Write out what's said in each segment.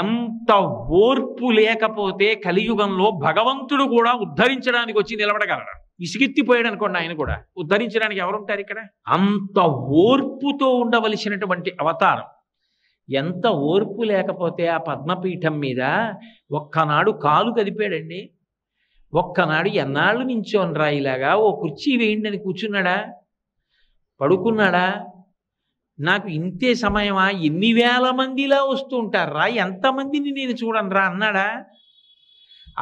ఎంత ఓర్పు లేకపోతే కలియుగంలో భగవంతుడు కూడా ఉద్ధరించడానికి వచ్చి నిలబడగలడు. విసిగెత్తిపోయాడు అనుకోండి, ఆయన కూడా ఉద్ధరించడానికి ఎవరుంటారు ఇక్కడ? అంత ఓర్పుతో ఉండవలసినటువంటి అవతారం. ఎంత ఓర్పు లేకపోతే ఆ పద్మపీఠం మీద ఒక్కనాడు కాలు కదిపాడండి. ఒక్కనాడు ఎన్నాళ్ళు నించోనరా ఇలాగా, ఓ కుర్చీ వేయండి అని కూర్చున్నాడా? పడుకున్నాడా? నాకు ఇంతే సమయమా, ఎన్ని వేల మందిలా వస్తూ ఉంటారా, ఎంతమందిని నేను చూడనరా అన్నాడా?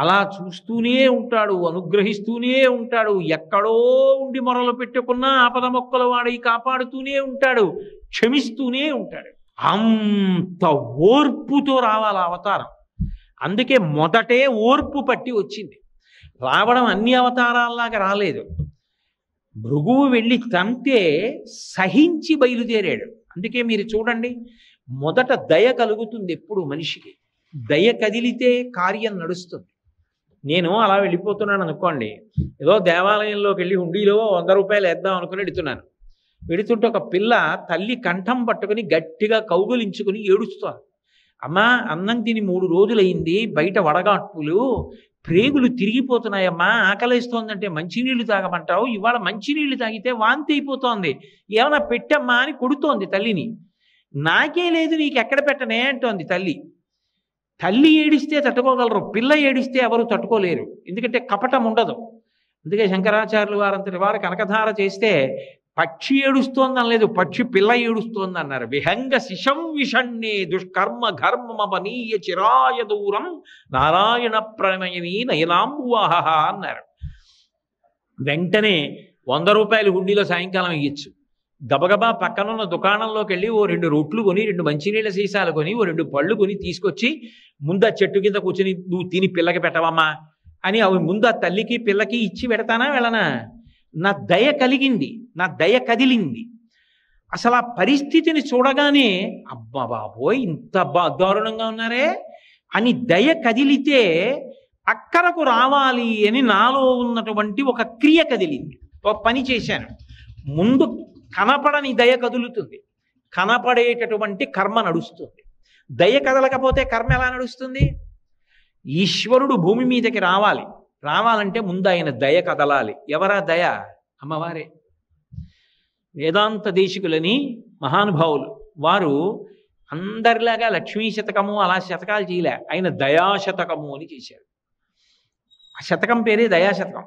అలా చూస్తూనే ఉంటాడు, అనుగ్రహిస్తూనే ఉంటాడు. ఎక్కడో ఉండి మొరలు పెట్టుకున్నా ఆపద మొక్కల వాడి కాపాడుతూనే ఉంటాడు, క్షమిస్తూనే ఉంటాడు. అంత ఓర్పుతో రావాలి అవతారం. అందుకే మొదటే ఓర్పు పట్టి వచ్చింది. రావడం అన్ని అవతారాల్లాగా రాలేదు. భృగువు వెళ్ళి తంతే సహించి బయలుదేరాడు. అందుకే మీరు చూడండి, మొదట దయ కలుగుతుంది ఎప్పుడు మనిషికి. దయ కదిలితే కార్యం నడుస్తుంది. నేను అలా వెళ్ళిపోతున్నాను అనుకోండి, ఏదో దేవాలయంలోకి వెళ్ళి హుండీలో 100 రూపాయలు వేద్దాం అనుకుని వెడుతున్నాను. వెడుతుంటే ఒక పిల్ల తల్లి కంఠం పట్టుకుని గట్టిగా కౌగులించుకుని ఏడుస్తోంది. అమ్మా, అన్నం తిని 3 రోజులైంది, బయట వడగాట్పులు, ప్రేగులు తిరిగిపోతున్నాయమ్మా, ఆకలిస్తోందంటే మంచినీళ్లు తాగమంటావు, ఇవాళ మంచినీళ్లు తాగితే వాంతి అయిపోతోంది, ఏమన్నా పెట్టమ్మా అని కొడుతోంది తల్లిని. నాకే లేదు, నీకు ఎక్కడ పెట్టనే అంటోంది తల్లి. తల్లి ఏడిస్తే తట్టుకోగలరు, పిల్ల ఏడిస్తే ఎవరు తట్టుకోలేరు. ఎందుకంటే కపటం ఉండదు. అందుకే శంకరాచార్యులు వారంతటి వారు కనకధార చేస్తే పక్షి ఏడుస్తోంది అనలేదు, పక్షి పిల్ల ఏడుస్తోంది అన్నారు. విహంగ శిశం విషణ్ణే దుష్కర్మ ఘర్మమనీయ చిరాయ దూరం నారాయణ ప్రణయని నయనాంబువాహ అన్నారు. వెంటనే 100 రూపాయలు హుండీలో సాయంకాలం ఇయ్యచ్చు. గబగబా పక్కనున్న దుకాణంలోకి వెళ్ళి ఓ 2 రొట్లు కొని, 2 మంచినీళ్ళ సీసాలు కొని, ఓ 2 పళ్ళు కొని తీసుకొచ్చి ముందు ఆ చెట్టు కింద కూర్చొని నువ్వు తిని పిల్లకి పెట్టవమ్మా అని అవి ముందు ఆ తల్లికి పిల్లకి ఇచ్చి పెడతానా వెళ్ళనా? నా దయ కలిగింది, నా దయ కదిలింది. అసలు ఆ పరిస్థితిని చూడగానే అబ్బా బాబోయ్ ఇంత దారుణంగా ఉన్నారే అని దయ కదిలితే అక్కడకు రావాలి అని నాలో ఉన్నటువంటి ఒక క్రియ కదిలింది. ఒక పని చేశాను. ముందు కనపడని దయ కదులుతుంది, కనపడేటటువంటి కర్మ నడుస్తుంది. దయ కదలకపోతే కర్మ ఎలా నడుస్తుంది? ఈశ్వరుడు భూమి మీదకి రావాలంటే ముందు ఆయన దయ కదలాలి. ఎవరా దయ? అమ్మవారే. వేదాంత దేశికులని మహానుభావులు వారు అందరిలాగా లక్ష్మీ శతకము అలా శతకాలు చేయలే, ఆయన దయాశతకము అని చేశారు. ఆ శతకం పేరే దయాశతకం.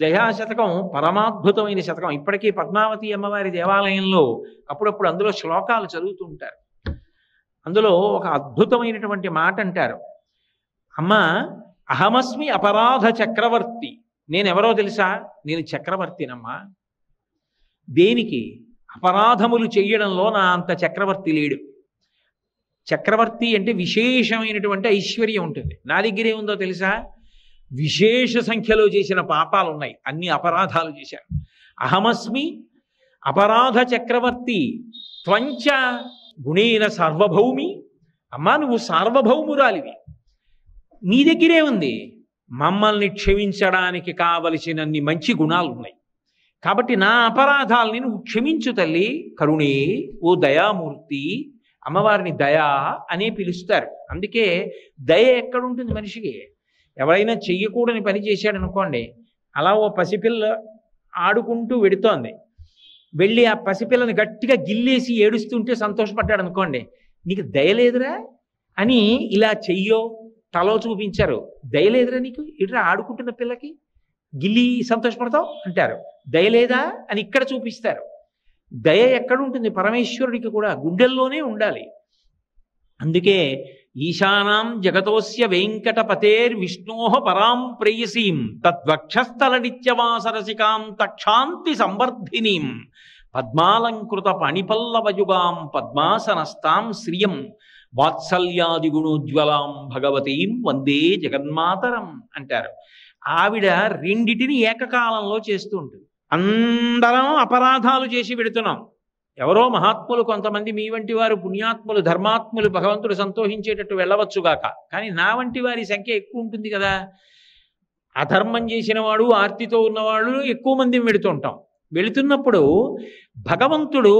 దయాశతకం పరమాద్భుతమైన శతకం. ఇప్పటికీ పద్మావతి అమ్మవారి దేవాలయంలో అప్పుడప్పుడు అందులో శ్లోకాలు చదువుతూ ఉంటారు. అందులో ఒక అద్భుతమైనటువంటి మాట అంటారు. అమ్మ, అహమస్మి అపరాధ చక్రవర్తి. నేనెవరో తెలుసా? నేను చక్రవర్తినమ్మా. దేనికి? అపరాధములు చెయ్యడంలో నా అంత చక్రవర్తి లేడు. చక్రవర్తి అంటే విశేషమైనటువంటి ఐశ్వర్యం ఉంటుంది. నా దగ్గరే ఉందో తెలుసా? విశేష సంఖ్యలో చేసిన పాపాలు ఉన్నాయి, అన్ని అపరాధాలు చేశాను. అహమస్మి అపరాధ చక్రవర్తి త్వంచ గుణేన సార్వభౌమి. అమ్మా, నువ్వు సార్వభౌమురాలివి, నీ దగ్గరే ఉంది. మమ్మల్ని క్షమించడానికి కావలసినన్ని మంచి గుణాలు ఉన్నాయి. కాబట్టి నా అపరాధాలని నువ్వు క్షమించు తల్లి. కరుణే ఓ దయామూర్తి. అమ్మవారిని దయా అనే పిలుస్తారు. అందుకే దయ ఎక్కడుంటుంది మనిషికి? ఎవరైనా చెయ్యకూడని పని చేశాడు అనుకోండి, అలా ఓ పసిపిల్ల ఆడుకుంటూ వెడుతోంది, వెళ్ళి ఆ పసిపిల్లని గట్టిగా గిల్లేసి ఏడుస్తుంటే సంతోషపడ్డాడు అనుకోండి, నీకు దయలేదురా అని ఇలా చెయ్యో తలో చూపించారు. దయలేదురా నీకు, ఇట్లా ఆడుకుంటున్న పిల్లకి గిల్లి సంతోషపడతావు అంటారు. దయలేదా అని ఇక్కడ చూపిస్తారు. దయ ఎక్కడుంటుంది? పరమేశ్వరుడికి కూడా గుండెల్లోనే ఉండాలి. అందుకే ఈశానాం జగతోస్య వెంకటపతేర్ విష్ణోః పరాం ప్రేయసీం తద్వక్షస్థల నిత్యవాసరసికాం తక్షాంతి సంవర్ధినీం పద్మాలంకృత పణిపల్లవయుగాం పద్మాసనస్తాం శ్రియం వాత్సల్యాదిగుణోజ్వలాం భగవతీం వందే జగన్మాతరం అంటారు. ఆవిడ రెండిటిని ఏకకాలంలో చేస్తూ ఉంటుంది. అందరం అపరాధాలు చేసి పెడుతున్నాం. ఎవరో మహాత్ములు కొంతమంది, మీ వంటి వారు పుణ్యాత్ములు ధర్మాత్ములు భగవంతుడు సంతోషించేటట్టు వెళ్ళవచ్చుగాక, కానీ నా వంటి వారి సంఖ్య ఎక్కువ ఉంటుంది కదా. అధర్మం చేసిన వాడు, ఆర్తితో ఉన్నవాళ్ళు ఎక్కువ మందిని వెళుతుంటాం. వెళుతున్నప్పుడు భగవంతుడు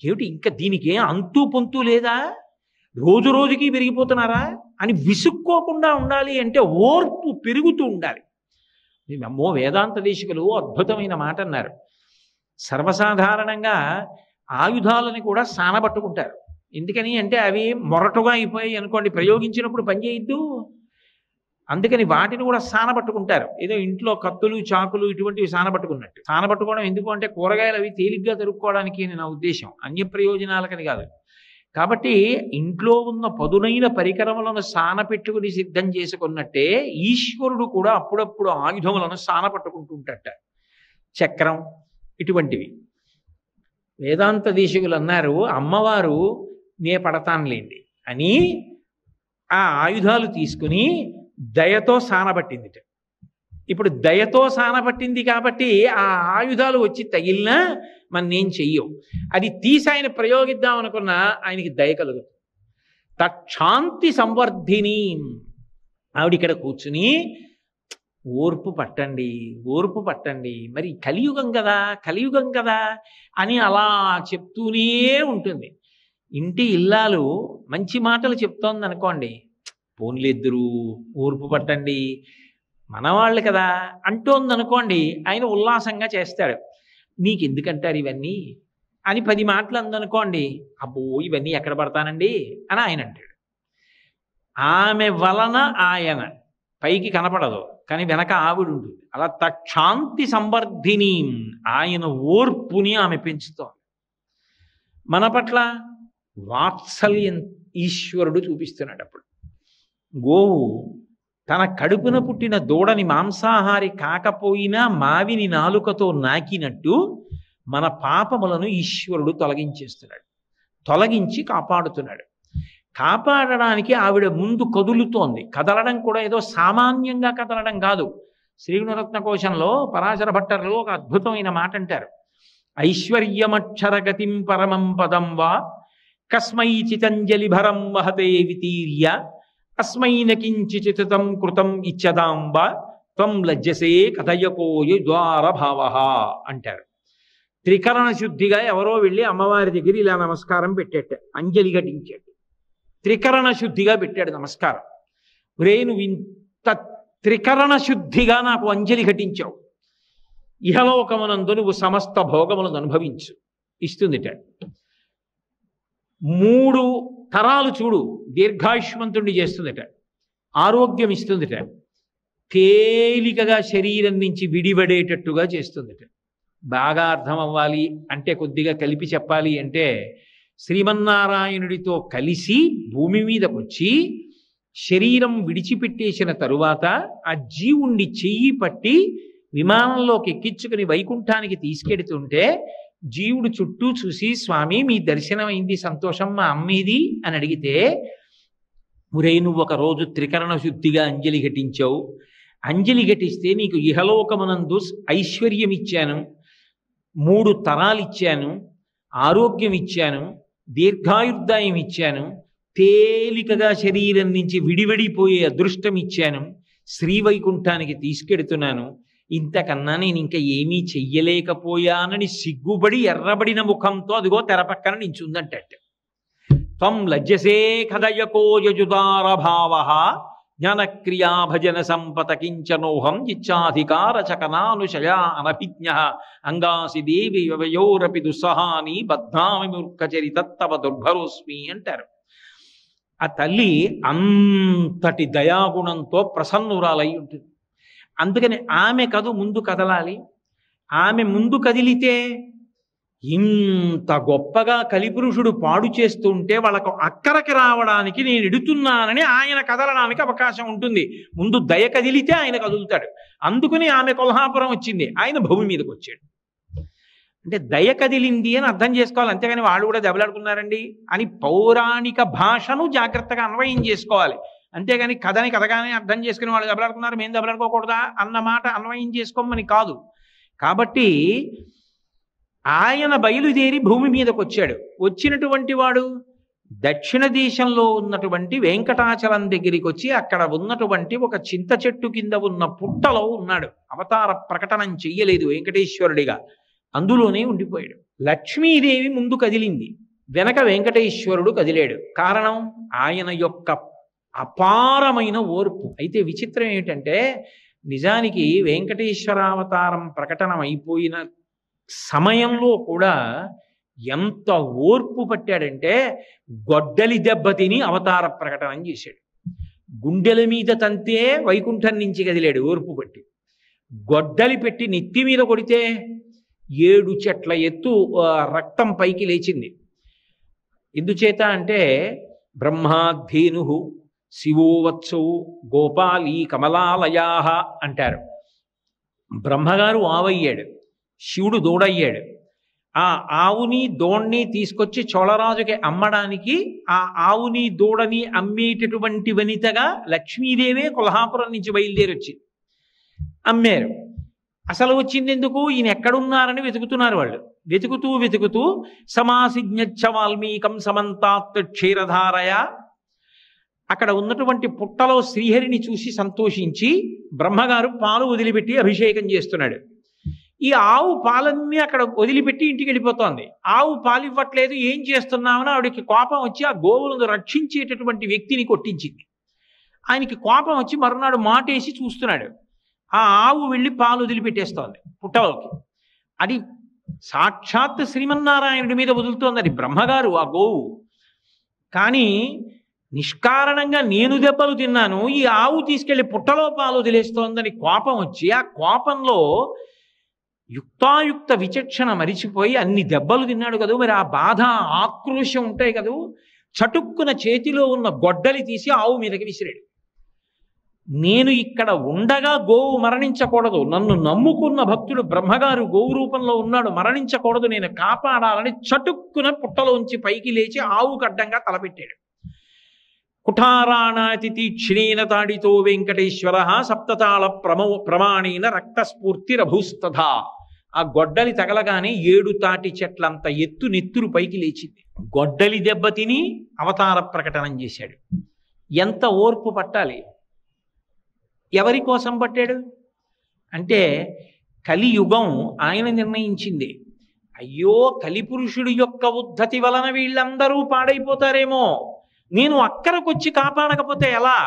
ఏమిటి ఇంకా దీనికి అంతూ పొంతూ లేదా, రోజు రోజుకి పెరిగిపోతున్నారా అని విసుక్కోకుండా ఉండాలి అంటే ఓర్పు పెరుగుతూ ఉండాలి. అమ్మో, వేదాంత దేశికులు అద్భుతమైన మాట అన్నారు. సర్వసాధారణంగా ఆయుధాలని కూడా సానబట్టుకుంటారు. ఎందుకని అంటే అవి మొరటుగా అయిపోయాయి అనుకోండి, ప్రయోగించినప్పుడు పనిచేయద్దు. అందుకని వాటిని కూడా సానబట్టుకుంటారు. ఏదో ఇంట్లో కత్తులు చాకులు ఇటువంటివి సానబట్టుకున్నట్టు. సానబట్టుకోవడం ఎందుకు అంటే కూరగాయలు అవి తేలిగ్గా తరుక్కోవడానికి నా ఉద్దేశం, అన్య ప్రయోజనాలకని కాదు. కాబట్టి ఇంట్లో ఉన్న పదునైన పరికరములను సానపెట్టుకుని సిద్ధం చేసుకున్నట్టే ఈశ్వరుడు కూడా అప్పుడప్పుడు ఆయుధములను సానపట్టుకుంటూ ఉంటాట. చక్రం ఇటువంటివి. వేదాంత దేశికులు అన్నారు, అమ్మవారు నే పడతానులేండి అని ఆ ఆయుధాలు తీసుకుని దయతో సానబట్టిందిట. ఇప్పుడు దయతో సానబట్టింది కాబట్టి ఆ ఆయుధాలు వచ్చి తగిలినా మన నేను చెయ్యం. అది తీసి ఆయన ప్రయోగిద్దాం అనుకున్నా ఆయనకి దయ కలుగుతుంది. తక్షాంతి సంవర్ధిని. ఆవిడ ఇక్కడ కూర్చుని ఓర్పు పట్టండి, ఓర్పు పట్టండి, మరి కలియుగం కదా అని అలా చెప్తూనే ఉంటుంది. ఇంటి ఇల్లాలు మంచి మాటలు చెప్తోంది అనుకోండి, పోన్లిద్దరూ ఓర్పు పట్టండి మనవాళ్ళు కదా అంటోంది అనుకోండి, ఆయన ఉల్లాసంగా చేస్తాడు. మీకు ఎందుకంటారు ఇవన్నీ అని 10 మాటలు అందనుకోండి, అబ్బో ఇవన్నీ ఎక్కడ పడతానండి అని ఆయన అంటాడు. ఆమె వలన ఆయన పైకి కనపడదు కానీ వెనక ఆవిడ ఉంటుంది. అలా తక్షాంతి సంవర్ధిని, ఆయన ఓర్పుని ఆమె పెంచుతోంది. మన పట్ల వాత్సల్యం ఈశ్వరుడు చూపిస్తున్నాడు. అప్పుడు గోవు తన కడుపున పుట్టిన దూడని మాంసాహారి కాకపోయినా మావిని నాలుకతో నాకినట్టు మన పాపములను ఈశ్వరుడు తొలగించేస్తున్నాడు, తొలగించి కాపాడుతున్నాడు. కాపాడడానికి ఆవిడ ముందు కదులుతోంది. కదలడం కూడా ఏదో సామాన్యంగా కదలడం కాదు. శ్రీగుణరత్న కోశంలో పరాశర భట్టర్లు ఒక అద్భుతమైన మాట అంటారు. ఐశ్వర్యమక్షరగతిం పరమం పదం వా కస్మై చితంజలి భరం వహతే వితీర్య అస్మైన కించితం కృతం ఇచ్చదాంబ త్వం లజ్జసే కథయకోయ ద్వార భావ అంటారు. త్రికరణ శుద్ధిగా ఎవరో వెళ్ళి అమ్మవారి దగ్గర ఇలా నమస్కారం పెట్టేట, అంజలి ఘటించాడు. త్రికరణ శుద్ధిగా పెట్టాడు నమస్కారం. ఒరే నువ్వు ఇంత త్రికరణ శుద్ధిగా నాకు అంజలి ఘటించావు, ఇహలోకమునందు నువ్వు సమస్త భోగములను అనుభవించు ఇస్తుందిట. 3 తరాలు చూడు దీర్ఘాయుష్మంతుణ్ణి చేస్తుందిట, ఆరోగ్యం ఇస్తుందిట, తేలికగా శరీరం నుంచి విడిపడేటట్టుగా చేస్తుందిట. బాగా అర్థం అవ్వాలి అంటే, కొద్దిగా కలిపి చెప్పాలి అంటే, శ్రీమన్నారాయణుడితో కలిసి భూమి మీదకి వచ్చి శరీరం విడిచిపెట్టేసిన తరువాత ఆ జీవుణ్ణి చెయ్యి పట్టి విమానంలోకి ఎక్కించుకుని వైకుంఠానికి తీసుకెడుతుంటే జీవుడు చుట్టూ చూసి, స్వామి మీ దర్శనం అయింది, సంతోషం, మా అమ్మేది అని అడిగితే, ఒరే నువ్వు ఒకరోజు త్రికరణ శుద్ధిగా అంజలి ఘటించావు, అంజలి ఘటిస్తే నీకు ఇహలోకమునందు ఐశ్వర్యం ఇచ్చాను, 3 తరాలు ఇచ్చాను, ఆరోగ్యం ఇచ్చాను, దీర్ఘాయుర్దాయం ఇచ్చాను, తేలికగా శరీరం నుంచి విడివడిపోయే అదృష్టం ఇచ్చాను, శ్రీవైకుంఠానికి తీసుకెడుతున్నాను, ఇంతకన్నా నేను ఇంకా ఏమీ చెయ్యలేకపోయానని సిగ్గుబడి ఎర్రబడిన ముఖంతో అదిగో తెర పక్కన నించుందంట. త్వం లజ్జసే కథయకో యజుదార భావ జ్ఞానక్రియా భజన సంపత కించనోహం ఇచ్చాధికార చకనానుశయా అనభిజ్ఞ అంగాసి దేవి వ్యవయోరపి దుస్సహాని బద్ధామి మూర్ఖచరితత్తవ దుర్భరోస్మి అంటారు. ఆ తల్లి అంతటి దయాగుణంతో ప్రసన్నురాలై ఉంటుంది. అందుకని ఆమె ముందు కదలాలి. ఆమె ముందు కదిలితే ఇంత గొప్పగా కలిపురుషుడు పాడు చేస్తుంటే వాళ్ళకు అక్కరకి రావడానికి నేను ఎడుతున్నానని ఆయన కదలడానికి అవకాశం ఉంటుంది. ముందు దయ కదిలితే ఆయన కదులుతాడు. అందుకని ఆమె కొల్హాపురం వచ్చింది, ఆయన భూమి మీదకి వచ్చాడు. అంటే దయ కదిలింది అని అర్థం చేసుకోవాలి. అంతేగాని వాళ్ళు కూడా దెబ్బలాడుకున్నారండి అని పౌరాణిక భాషను జాగ్రత్తగా అన్వయం చేసుకోవాలి. అంతేగాని కథగానే అర్థం చేసుకుని వాళ్ళు దెబ్బలాడుకున్నారు, మేము దెబ్బలాడుకోకూడదా అన్న మాట అన్వయం చేసుకోమని కాదు. కాబట్టి ఆయన బయలుదేరి భూమి మీదకి వచ్చాడు. వచ్చినటువంటి వాడు దక్షిణ దేశంలో ఉన్నటువంటి వెంకటాచలం దగ్గరికి వచ్చి అక్కడ ఉన్నటువంటి ఒక చింత చెట్టు కింద ఉన్న పుట్టలో ఉన్నాడు. అవతార ప్రకటనం చెయ్యలేదు వెంకటేశ్వరుడిగా, అందులోనే ఉండిపోయాడు. లక్ష్మీదేవి ముందు కదిలింది, వెనక వెంకటేశ్వరుడు కదిలాడు. కారణం ఆయన యొక్క అపారమైన ఓర్పు. అయితే విచిత్రం ఏమిటంటే నిజానికి వెంకటేశ్వరావతారం ప్రకటన అయిపోయిన సమయంలో కూడా ఎంత ఓర్పు పట్టాడంటే గొడ్డలి దెబ్బతిని అవతార ప్రకటన చేశాడు. గుండెల మీద తంతే వైకుంఠం నుంచి కదిలాడు ఓర్పు పట్టి. గొడ్డలి పెట్టి నెత్తి మీద కొడితే 7 చెట్ల ఎత్తు రక్తం పైకి లేచింది. ఎందుచేత అంటే బ్రహ్మాధేను శివోవత్సౌ గోపాలీ కమలాలయా అంటారు. బ్రహ్మగారు ఆవయ్యాడు, శివుడు దూడయ్యాడు. ఆ ఆవుని దూడని తీసుకొచ్చి చోళరాజుకి అమ్మడానికి ఆ ఆవుని దూడని అమ్మేటటువంటి వనితగా లక్ష్మీదేవే కొల్హాపురం నుంచి బయలుదేరి వచ్చింది. అమ్మారు. అసలు వచ్చింది ఎందుకు? ఈయన ఎక్కడున్నారని వెతుకుతున్నారు వాళ్ళు. వెతుకుతూ సమాసిజ్ఞచ్చ వాల్మీకం సమంతాత్ క్షీరధారయ, అక్కడ ఉన్నటువంటి పుట్టలో శ్రీహరిని చూసి సంతోషించి బ్రహ్మగారు పాలు వదిలిపెట్టి అభిషేకం చేస్తున్నాడు. ఈ ఆవు పాలన్నీ అక్కడ వదిలిపెట్టి ఇంటికి వెళ్ళిపోతోంది. ఆవు పాలు ఇవ్వట్లేదు, ఏం చేస్తున్నామని ఆవిడకి కోపం వచ్చి ఆ గోవులను రక్షించేటటువంటి వ్యక్తిని కొట్టించింది. ఆయనకి కోపం వచ్చి మరునాడు మాటేసి చూస్తున్నాడు. ఆ ఆవు వెళ్ళి పాలు వదిలిపెట్టేస్తోంది పుట్టలోకి. అది సాక్షాత్ శ్రీమన్నారాయణుడి మీద వదులుతోంది. అది బ్రహ్మగారు ఆ గోవు. కానీ నిష్కారణంగా నేను దెబ్బలు తిన్నాను, ఈ ఆవు తీసుకెళ్లి పుట్టలో పాలు వదిలేస్తోందని కోపం వచ్చి ఆ కోపంలో యుక్తాయుక్త విచక్షణ మరిచిపోయి అన్ని దెబ్బలు తిన్నాడు కదా, మరి ఆ బాధ ఆక్రోశం ఉంటాయి కదా, చటుక్కున చేతిలో ఉన్న గొడ్డలి తీసి ఆవు మీదకి విసిరాడు. నేను ఇక్కడ ఉండగా గోవు మరణించకూడదు, నన్ను నమ్ముకున్న భక్తుడు బ్రహ్మగారు గోవు రూపంలో ఉన్నాడు, మరణించకూడదు, నేను కాపాడాలని చటుక్కున పుట్టలోంచి పైకి లేచి ఆవు గడ్డంగా తలపెట్టాడు. కుఠారాణాతి తీక్షణేన తాడితో వెంకటేశ్వర సప్తతాళ ప్రమాణేన రక్తస్ఫూర్తిరభూస్తథా. ఆ గొడ్డలి తగలగానే 7 తాటి చెట్లంత ఎత్తు నెత్తురు పైకి లేచింది. గొడ్డలి దెబ్బతిని అవతార ప్రకటనం చేశాడు. ఎంత ఓర్పు పట్టాలి! ఎవరి కోసం పట్టాడు అంటే కలియుగం ఆయన నిర్ణయించింది. అయ్యో, కలిపురుషుడి యొక్క ఉద్ధతి వలన వీళ్ళందరూ పాడైపోతారేమో, నేను అక్కడికొచ్చి కాపాడకపోతే ఎలా?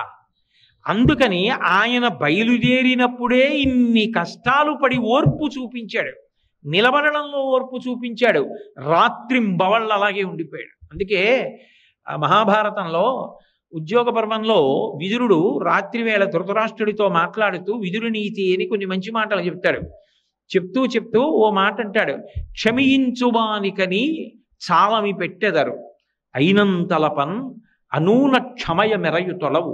అందుకని ఆయన బయలుదేరినప్పుడే ఇన్ని కష్టాలు పడి ఓర్పు చూపించాడు. నిలబడడంలో ఓర్పు చూపించాడు. రాత్రింబవళ్ళు అలాగే ఉండిపోయాడు. అందుకే మహాభారతంలో ఉద్యోగ పర్వంలో విదురుడు రాత్రివేళ ధృతరాష్ట్రుడితో మాట్లాడుతూ విదురు నీతి అని కొన్ని మంచి మాటలు చెప్తాడు. చెప్తూ ఓ మాట అంటాడు, క్షమించువానికని చాలమి పెట్టెదరు అయినంతలపన్ అనూన క్షమయ మెరయు తొలవు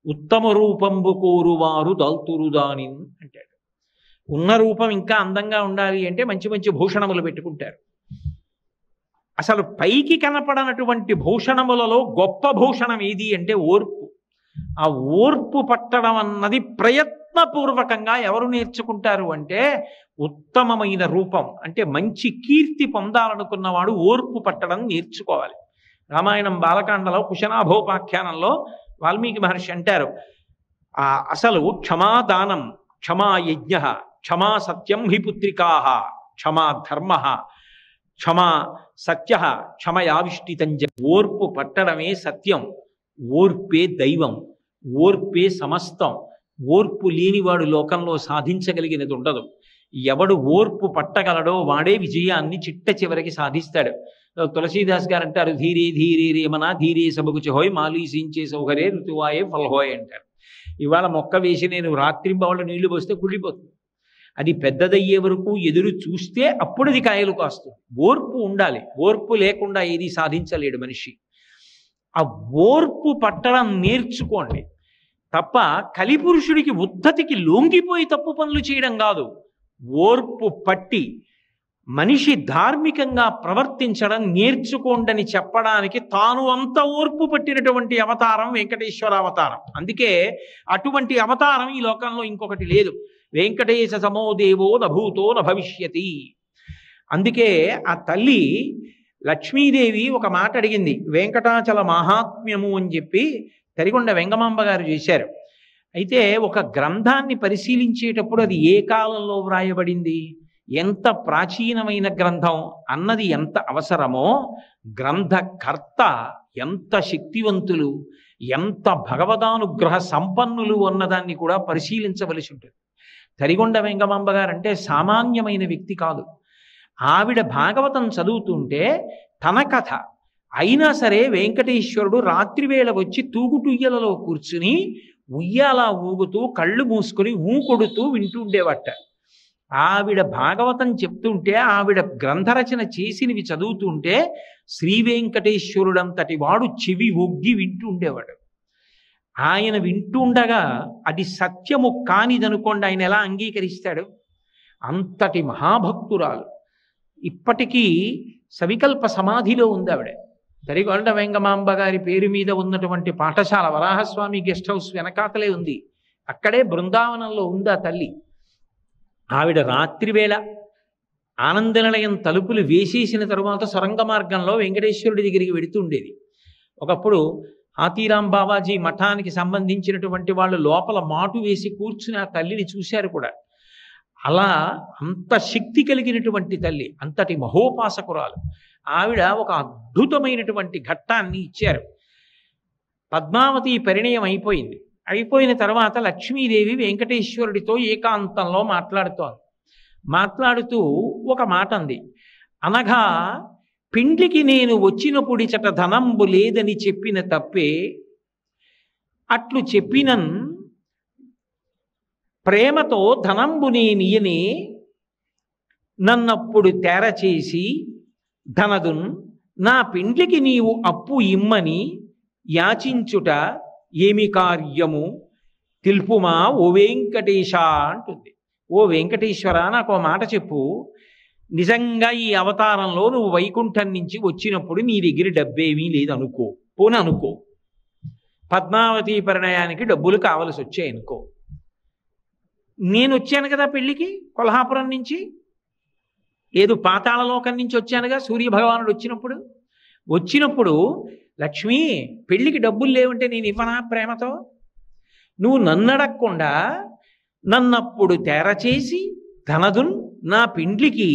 ఉత్తమ రూపంబు కోరువారు దల్తురుదాని అంటాడు. ఉన్న రూపం ఇంకా అందంగా ఉండాలి అంటే మంచి మంచి భూషణములు పెట్టుకుంటారు. అసలు పైకి కనపడనటువంటి భూషణములలో గొప్ప భూషణం ఏది అంటే ఓర్పు. ఆ ఓర్పు పట్టడం అన్నది ప్రయత్నపూర్వకంగా ఎవరు నేర్చుకుంటారు అంటే ఉత్తమమైన రూపం అంటే మంచి కీర్తి పొందాలనుకున్నవాడు ఓర్పు పట్టడం నేర్చుకోవాలి. రామాయణం బాలకాండలో కుశనాభోపాఖ్యానంలో వాల్మీకి మహర్షి అంటారు, అసలు క్షమాదానం, క్షమా యజ్ఞ, క్షమా సత్యం హి పుత్రికాః, క్షమా ధర్మ, క్షమా సత్య, క్షమయావిష్టితంజ. ఓర్పు పట్టడమే సత్యం, ఓర్పే దైవం, ఓర్పే సమస్తం. ఓర్పు లేనివాడు లోకంలో సాధించగలిగినది ఉండదు. ఎవడు ఓర్పు పట్టగలడో వాడే విజయాన్ని చిట్ట చివరికి సాధిస్తాడు. తులసీదాస్ గారు అంటారు, ధీరే ధీరే రేమన ధీరే సబగు చెహోయ్ మాలీసించే సౌకర్యే ఋతువాయే ఫలహోయ్ అంటారు. ఇవాళ మొక్క వేసి నేను రాత్రింబవళ్ళు నీళ్లు పోస్తే కుళ్ళిపోతుంది. అది పెద్దదయ్యే వరకు ఎదురు చూస్తే అప్పుడు అది కాయలు కాస్తుంది. ఓర్పు ఉండాలి. ఓర్పు లేకుండా ఏది సాధించలేడు మనిషి. ఆ ఓర్పు పట్టడం నేర్చుకోండి తప్ప కలిపురుషుడికి ఉద్ధతికి లొంగిపోయి తప్పు పనులు చేయడం కాదు. ఓర్పు పట్టి మనిషి ధార్మికంగా ప్రవర్తించడం నేర్చుకోండని చెప్పడానికి తాను అంత ఓర్పు పట్టినటువంటి అవతారం వెంకటేశ్వర అవతారం. అందుకే అటువంటి అవతారం ఈ లోకంలో ఇంకొకటి లేదు. వెంకటేశ సమో దేవో నభూతో నభవిష్యతి. అందుకే ఆ తల్లి లక్ష్మీదేవి ఒక మాట అడిగింది. వెంకటాచల మహాత్మ్యము అని చెప్పి తరిగొండ వెంగమాంబ గారు చేశారు. అయితే ఒక గ్రంథాన్ని పరిశీలించేటప్పుడు అది ఏ కాలంలో వ్రాయబడింది, ఎంత ప్రాచీనమైన గ్రంథం అన్నది ఎంత అవసరమో గ్రంథకర్త ఎంత శక్తివంతులు, ఎంత భగవదానుగ్రహ సంపన్నులు అన్నదాన్ని కూడా పరిశీలించవలసి ఉంటుంది. తరిగొండ వెంగమాంబ గారంటే సామాన్యమైన వ్యక్తి కాదు. ఆవిడ భాగవతం చదువుతుంటే తన కథ అయినా సరే వెంకటేశ్వరుడు రాత్రివేళ వచ్చి తూగుటుయ్యలలో కూర్చుని ఉయ్యాలా ఊగుతూ కళ్ళు మూసుకొని కొడుతూ వింటూ ఉండేవట. ఆవిడ భాగవతం చెప్తుంటే, ఆవిడ గ్రంథరచన చేసినవి చదువుతుంటే శ్రీ వెంకటేశ్వరుడంతటి వాడు చెవి ఒగ్గి వింటూ ఉండేవాడు. ఆయన వింటుండగా అది సత్యము కానిదనుకోండి, ఆయన ఎలా అంగీకరిస్తాడు? అంతటి మహాభక్తురాలు. ఇప్పటికీ సవికల్ప సమాధిలో ఉంది ఆవిడ. తరిగొండ వెంగమాంబ గారి పేరు మీద ఉన్నటువంటి పాఠశాల వరాహస్వామి గెస్ట్ హౌస్ వెనకాతలే ఉంది. అక్కడే బృందావనంలో ఉంది ఆ తల్లి. ఆవిడ రాత్రివేళ ఆనందనిలయం తలుపులు వేసేసిన తరువాత సొరంగ మార్గంలో వెంకటేశ్వరుడి దగ్గరికి వెడుతూ ఉండేది. ఒకప్పుడు ఆతీరాం బాబాజీ మఠానికి సంబంధించినటువంటి వాళ్ళు లోపల మాటు వేసి కూర్చుని ఆ తల్లిని చూశారు కూడా. అలా అంత శక్తి కలిగినటువంటి తల్లి, అంతటి మహోపాసకురాలు ఆవిడ. ఒక అద్భుతమైనటువంటి ఘట్టాన్ని ఇచ్చారు. పద్మావతి పరిణయం అయిపోయింది. అయిపోయిన తర్వాత లక్ష్మీదేవి వెంకటేశ్వరుడితో ఏకాంతంలో మాట్లాడుతూ ఒక మాట అంది. అనగా పిండికి నేను వచ్చినప్పుడిచట ధనంబు లేదని చెప్పిన తప్పే, అట్లు చెప్పినన్ ప్రేమతో ధనంబు నేనియనే, నన్నప్పుడు తేరచేసి ధనదున్ నా పిండ్లికి నీవు అప్పు ఇమ్మని యాచించుట ఏమి కార్యము తెలుపుమా ఓ వెంకటేశ అంటుంది. ఓ వెంకటేశ్వర, నాకు ఓ మాట చెప్పు. నిజంగా ఈ అవతారంలో నువ్వు వైకుంఠం నుంచి వచ్చినప్పుడు నీ దగ్గర డబ్బేమీ లేదు అనుకో, పోనీ అనుకో. పద్మావతి పరిణయానికి డబ్బులు కావలసి వచ్చాయి అనుకో. నేను వచ్చాను కదా పెళ్ళికి కొల్హాపురం నుంచి, లేదు పాతాళలోకం నుంచి వచ్చానుగా సూర్యభగవానుడు వచ్చినప్పుడు లక్ష్మి పెళ్ళికి డబ్బులు లేవంటే నేను ఇవ్వనా ప్రేమతో? నువ్వు నన్ను అడగకుండా నన్నప్పుడు తేరచేసి ధనదున్ నా పిండ్లికి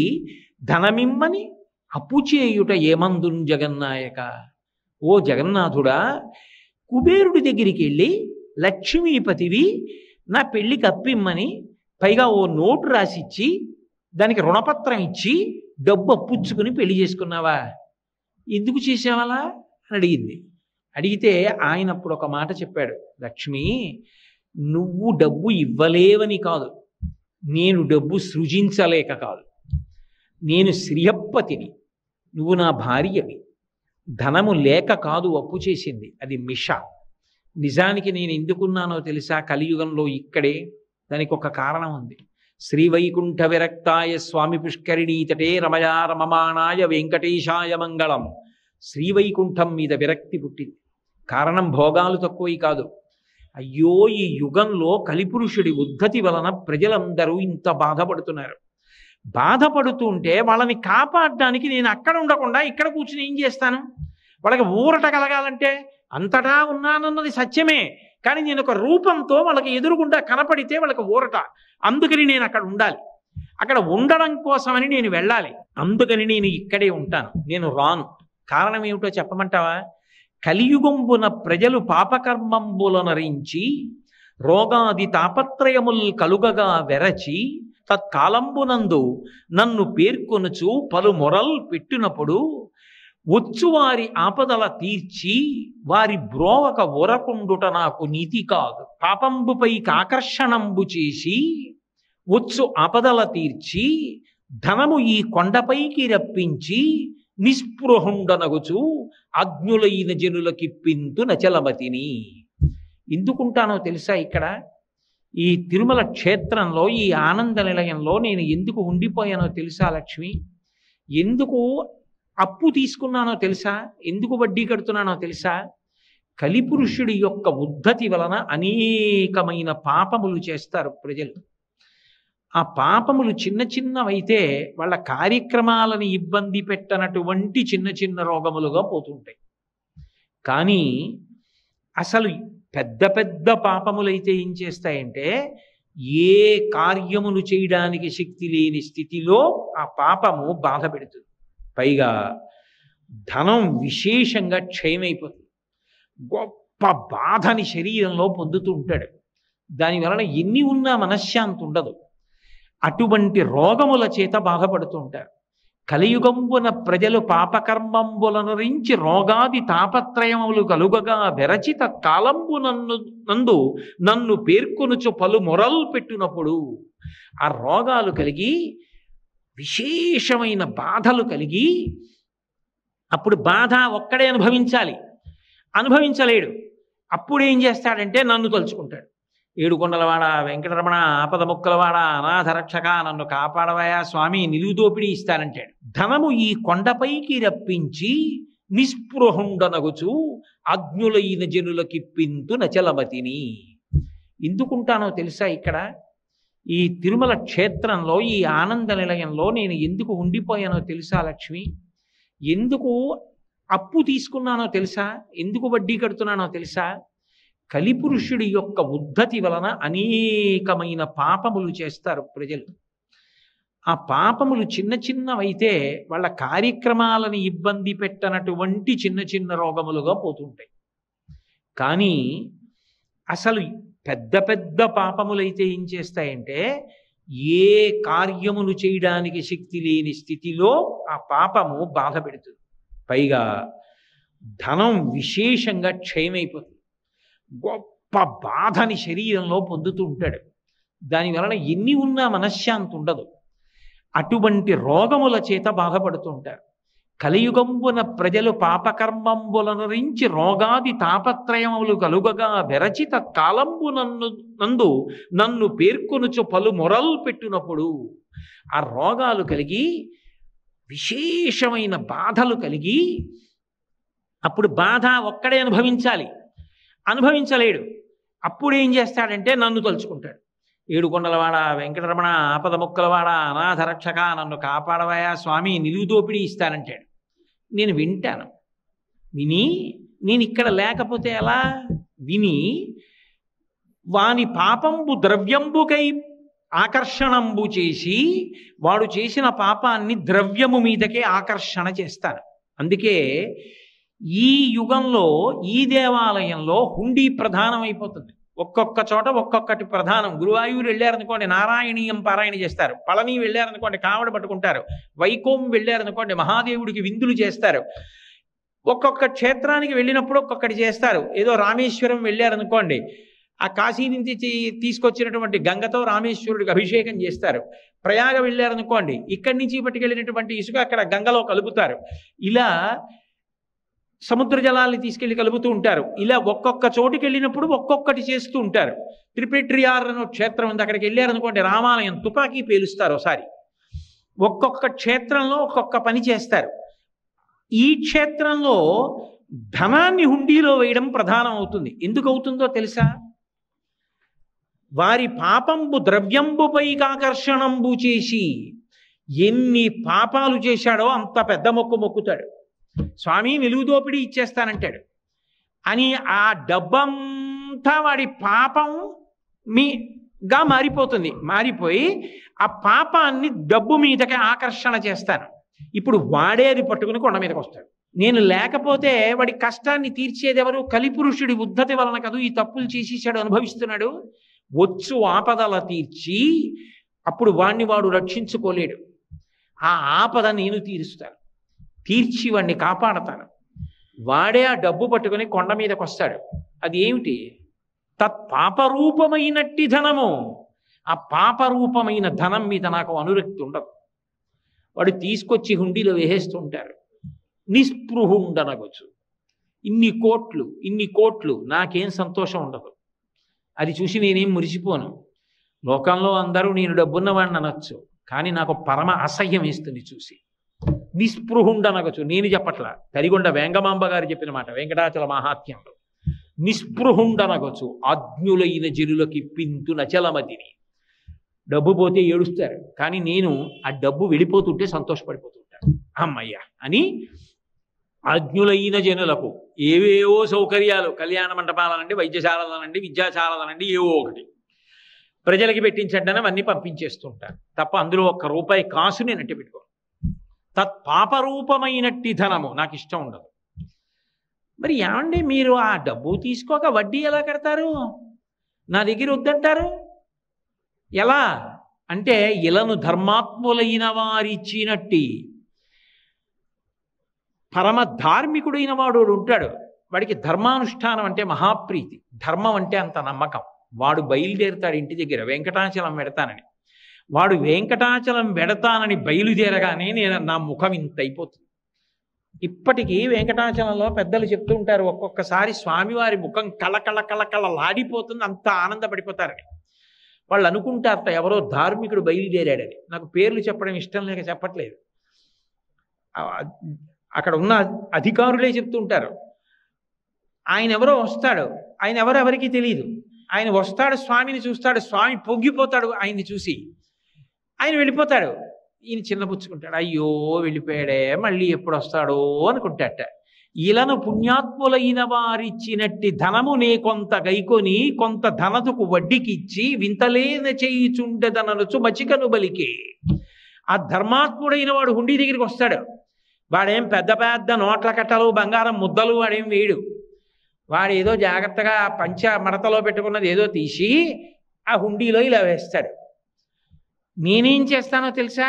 ధనమిమ్మని అప్పు చేయుట ఏమందున్ జగన్నాయక. ఓ జగన్నాథుడా, కుబేరుడి దగ్గరికి వెళ్ళి లక్ష్మీపతివి నా పెళ్ళికి అప్పిమ్మని, పైగా ఓ నోటు రాసిచ్చి దానికి రుణపత్రం ఇచ్చి డబ్బు అప్పుచ్చుకుని పెళ్లి చేసుకున్నావా? ఎందుకు చేసావలా అని అడిగింది. అడిగితే ఆయన అప్పుడు ఒక మాట చెప్పాడు. లక్ష్మి, నువ్వు డబ్బు ఇవ్వలేవని కాదు, నేను డబ్బు సృజించలేక కాదు. నేను శ్రీయప్పతిని, నువ్వు నా భార్యవి. ధనము లేక కాదు అప్పు చేసింది, అది మిష. నిజానికి నేను ఎందుకున్నానో తెలుసా? కలియుగంలో ఇక్కడే. దానికి ఒక కారణం ఉంది. శ్రీవైకుంఠ విరక్తాయ స్వామి పుష్కరిణీతటే రమయా రమమాణాయ వెంకటేశాయ మంగళం. శ్రీవైకుంఠం మీద విరక్తి పుట్టింది. కారణం భోగాలు తక్కువై కాదు. అయ్యో, ఈ యుగంలో కలిపురుషుడి ఉద్ధతి వలన ప్రజలందరూ ఇంత బాధపడుతున్నారు. బాధపడుతుంటే వాళ్ళని కాపాడడానికి నేను అక్కడ ఉండకుండా ఇక్కడ కూర్చుని ఏం చేస్తాను? వాళ్ళకి ఊరట కలగాలంటే అంతటా ఉన్నానన్నది సత్యమే, కానీ నేను ఒక రూపంతో వాళ్ళకి ఎదురుగుండా కనపడితే వాళ్ళకి ఊరట. అందుకని నేను అక్కడ ఉండాలి. అక్కడ ఉండడం కోసమని నేను వెళ్ళాలి. అందుకని నేను ఇక్కడే ఉంటాను, నేను రాను. కారణం ఏమిటో చెప్పమంటావా? కలియుగంబున ప్రజలు పాపకర్మంబులనరించి రోగాది తాపత్రయముల్ కలుగగా వెరచి తత్కాలంబునందు నన్ను పేర్కొనుచు పలు మొరల్ పెట్టినప్పుడు వచ్చు వారి ఆపదల తీర్చి వారి బ్రోవక ఊరకుండుట నాకు నీతి కాదు. పాపంబుపై ఆకర్షణంబు చేసి వచ్చు ఆపదల తీర్చి ధనము ఈ కొండపైకి రప్పించి నిస్పృహుండనగుచు అజ్ఞులైన జనులకిప్పింతు నచలమతిని. ఎందుకుంటానో తెలుసా? ఇక్కడ ఈ తిరుమల క్షేత్రంలో, ఈ ఆనంద నిలయంలో నేను ఎందుకు ఉండిపోయానో తెలుసా లక్ష్మి? ఎందుకు అప్పు తీసుకున్నానో తెలుసా? ఎందుకు వడ్డీ కడుతున్నానో తెలుసా? కలిపురుషుడి యొక్క ఉద్ధతి వలన అనేకమైన పాపములు చేస్తారు ప్రజలు. ఆ పాపములు చిన్న చిన్నవైతే వాళ్ళ కార్యక్రమాలను ఇబ్బంది పెట్టనటువంటి చిన్న చిన్న రోగములుగా పోతుంటాయి. కానీ అసలు పెద్ద పెద్ద పాపములైతే ఏం చేస్తాయంటే ఏ కార్యమును చేయడానికి శక్తి లేని స్థితిలో ఆ పాపము బాధ పెడుతుంది. పైగా ధనం విశేషంగా క్షయమైపోతుంది. గొప్ప బాధని శరీరంలో పొందుతూ ఉంటాడు. దానివలన ఎన్ని ఉన్నా మనశ్శాంతి ఉండదు. అటువంటి రోగముల చేత బాధపడుతూ ఉంటారు. కలియుగంబున ప్రజలు పాపకర్మంబులనరించి రోగాది తాపత్రయములు కలుగగా విరచిత కాలంబు నన్ను పేర్కొనుచు పలు మొరలు పెట్టినప్పుడు ఆ రోగాలు కలిగి విశేషమైన బాధలు కలిగి అప్పుడు బాధ ఒక్కడే అనుభవించలేడు. అప్పుడు ఏం చేస్తాడంటే నన్ను తలుచుకుంటాడు. ఏడుకొండలవాడ వెంకటరమణ ఆపద ముక్కలవాడ అనాథ రక్షక నన్ను కాపాడవయా స్వామి, నిలువు దోపిడీ ఇస్తానంటాడు. ధనము ఈ కొండపైకి రప్పించి నిస్పృహుండనగుచు అజ్ఞులైన జనులకిప్పింతు నచలమతిని. ఎందుకుంటానో తెలుసా? ఇక్కడ ఈ తిరుమల క్షేత్రంలో ఈ ఆనంద నిలయంలో నేను ఎందుకు ఉండిపోయానో తెలుసా లక్ష్మి? ఎందుకు అప్పు తీసుకున్నానో తెలుసా? ఎందుకు వడ్డీ కడుతున్నానో తెలుసా? కలిపురుషుడి యొక్క ఉద్ధతి వలన అనేకమైన పాపములు చేస్తారు ప్రజలు. ఆ పాపములు చిన్న చిన్నవైతే వాళ్ళ కార్యక్రమాలను ఇబ్బంది పెట్టనటువంటి చిన్న చిన్న రోగములుగా పోతుంటాయి. కానీ అసలు పెద్ద పెద్ద పాపములైతే ఏం చేస్తాయంటే ఏ కార్యములు చేయడానికి శక్తి లేని స్థితిలో ఆ పాపము బాధ పెడుతుంది. పైగా ధనం విశేషంగా క్షయమైపోతుంది. గొప్ప బాధని శరీరంలో పొందుతూ ఉంటాడు. దానివలన ఎన్ని ఉన్నా మనశ్శాంతి ఉండదు. అటువంటి రోగముల చేత బాధపడుతూ ఉంటారు. కలియుగంబున ప్రజలు పాపకర్మంబులనరించి రోగాది తాపత్రయములు కలుగగా విరచిత కాలంబు నన్ను పేర్కొనుచు పలు మొరలు పెట్టినప్పుడు ఆ రోగాలు కలిగి విశేషమైన బాధలు కలిగి అప్పుడు బాధ ఒక్కడే అనుభవించలేడు. అప్పుడు ఏం చేస్తాడంటే నన్ను తలుచుకుంటాడు. ఏడుకొండలవాడ వెంకటరమణ ఆపద ముక్కలవాడ అనాథ రక్షక నన్ను కాపాడవయా స్వామి, నిలువు దోపిడీ ఇస్తానంటాడు. నేను వింటాను. విని నేను ఇక్కడ లేకపోతే ఎలా? విని వాని పాపంబు ద్రవ్యంబుకై ఆకర్షణంబు చేసి వాడు చేసిన పాపాన్ని ద్రవ్యము మీదకే ఆకర్షణ చేస్తాను. అందుకే ఈ యుగంలో ఈ దేవాలయంలో హుండీ ప్రధానమైపోతుంది. ఒక్కొక్క చోట ఒక్కొక్కటి ప్రధానం. గురువాయూరు వెళ్ళారనుకోండి నారాయణీయం పారాయణ చేస్తారు. పళని వెళ్ళారనుకోండి కావడ పట్టుకుంటారు. వైకోం వెళ్ళారనుకోండి మహాదేవుడికి విందులు చేస్తారు. ఒక్కొక్క క్షేత్రానికి వెళ్ళినప్పుడు ఒక్కొక్కటి చేస్తారు. ఏదో రామేశ్వరం వెళ్ళారనుకోండి ఆ కాశీ నుంచి తీసుకొచ్చినటువంటి గంగతో రామేశ్వరుడికి అభిషేకం చేస్తారు. ప్రయాగ వెళ్ళారనుకోండి ఇక్కడి నుంచి పట్టుకెళ్ళినటువంటి ఇసుక అక్కడ గంగలో కలుపుతారు. ఇలా సముద్ర జలాల్ని తీసుకెళ్లి కలుపుతూ ఉంటారు. ఇలా ఒక్కొక్క చోటుకి వెళ్ళినప్పుడు ఒక్కొక్కటి చేస్తూ ఉంటారు. త్రిపెట్రియార్ అనే క్షేత్రం ఉంది, అక్కడికి వెళ్ళారనుకోండి రామాలయం తుపాకీ పేలుస్తారు ఒకసారి. ఒక్కొక్క క్షేత్రంలో ఒక్కొక్క పని చేస్తారు. ఈ క్షేత్రంలో ధనాన్ని హుండీలో వేయడం ప్రధానం అవుతుంది. ఎందుకు అవుతుందో తెలుసా? వారి పాపంబు ద్రవ్యంబుపై ఆకర్షణంబు చేసి ఎన్ని పాపాలు చేశాడో అంత పెద్ద మొక్కుతాడు. స్వామి నిలువు దోపిడీ ఇచ్చేస్తానంటాడు. అని ఆ డబ్బంతా వాడి పాపం మీగా మారిపోయి ఆ పాపాన్ని డబ్బు మీదకి ఆకర్షణ చేస్తాను. ఇప్పుడు వాడే అది పట్టుకుని కొండ మీదకి వస్తాడు. నేను లేకపోతే వాడి కష్టాన్ని తీర్చేది ఎవరు? కలిపురుషుడి ఉద్ధతి వలన కదూ ఈ తప్పులు చేసేసాడు, అనుభవిస్తున్నాడు. వచ్చు ఆపదల తీర్చి అప్పుడు వాడు రక్షించుకోలేడు. ఆ ఆపద నేను తీరుస్తాను, తీర్చి వాడిని కాపాడతాను. వాడే ఆ డబ్బు పట్టుకుని కొండ మీదకి వస్తాడు. అది ఏమిటి? తత్పాపరూపమైనట్టి ధనము. ఆ పాపరూపమైన ధనం మీద నాకు అనురక్తి ఉండదు. వాడు తీసుకొచ్చి హుండీలో వేసేస్తుంటారు. నిస్పృహుండనగొచ్చు. ఇన్ని కోట్లు నాకేం సంతోషం ఉండదు. అది చూసి నేనేం మురిసిపోను. లోకంలో అందరూ నేను డబ్బున్నవాడిని అనొచ్చు, కానీ నాకు పరమ అసహ్యం వేస్తుంది చూసి. నిస్పృహుండనగచ్చు. నేను చెప్పట్లా, తరిగొండ వేంగమాంబ గారు చెప్పిన మాట వెంకటాచల మహాత్మ్యంలో. నిస్పృహుండనగచ్చు అజ్ఞులైన జనులకి పింతు నచలమతిని. డబ్బు పోతే ఏడుస్తారు, కానీ నేను ఆ డబ్బు వెళ్ళిపోతుంటే సంతోషపడిపోతుంటాను. అమ్మయ్య అని అజ్ఞులైన జనులకు ఏవేవో సౌకర్యాలు, కళ్యాణ మంటపాలనండి, వైద్యశాలలనండి, విద్యాశాలలనండి, ఏవో ఒకటి ప్రజలకి పెట్టించండి అని అవన్నీ పంపించేస్తూ ఉంటాను తప్ప అందులో ఒక్క రూపాయి కాసు నేను అట్టి పెట్టుకోను. తత్పాపరూపమైనట్టి ధనము నాకు ఇష్టం ఉండదు. మరి ఏమండి మీరు ఆ డబ్బు తీసుకోక వడ్డీ ఎలా కడతారు? నా దగ్గర వద్దంటారు ఎలా అంటే, ఇలను ధర్మాత్ములైన వారిచ్చినట్టి పరమ ధార్మికుడైన వాడు ఉంటాడు. వాడికి ధర్మానుష్ఠానం అంటే మహాప్రీతి, ధర్మం అంటే అంత నమ్మకం. వాడు బయలుదేరుతాడు ఇంటి దగ్గర వెంకటాచలం పెడతానని. వాడు వెంకటాచలం పెడతానని బయలుదేరగానే నా ముఖం ఇంత అయిపోతుంది. ఇప్పటికీ వెంకటాచలంలో పెద్దలు చెప్తూ ఉంటారు, ఒక్కొక్కసారి స్వామివారి ముఖం కళలాడిపోతుంది, అంత ఆనందపడిపోతారని. వాళ్ళు అనుకుంటారట ఎవరో ధార్మికుడు బయలుదేరాడని. నాకు పేర్లు చెప్పడం ఇష్టం లేక చెప్పట్లేదు, అక్కడ ఉన్న అధికారులే చెప్తూ ఉంటారు. ఆయన ఎవరో వస్తాడు, ఆయన ఎవరో ఎవరికీ తెలియదు. ఆయన వస్తాడు, స్వామిని చూస్తాడు, స్వామి పొంగిపోతాడు ఆయన్ని చూసి, ఆయన వెళ్ళిపోతాడు. ఈయన చిన్నపుచ్చుకుంటాడు, అయ్యో వెళ్ళిపోయాడే, మళ్ళీ ఎప్పుడు వస్తాడో అనుకుంటాట. ఇలను పుణ్యాత్ములైన వారిచ్చినట్టి ధనము నే కొంత గైకొని కొంత ధనతుకు వడ్డీకి ఇచ్చి వింతలేన చేయుచుండెదననుచు మచికను బలికే. ఆ ధర్మాత్ముడైన వాడు హుండీ దగ్గరికి వస్తాడు. వాడేం పెద్ద పెద్ద నోట్ల కట్టలు బంగారం ముద్దలు వాడేం వేయడు. వాడు ఏదో జాగ్రత్తగా పంచ మడతలో పెట్టుకున్నది ఏదో తీసి ఆ హుండీలో ఇలా వేస్తాడు. నేనేం చేస్తానో తెలుసా?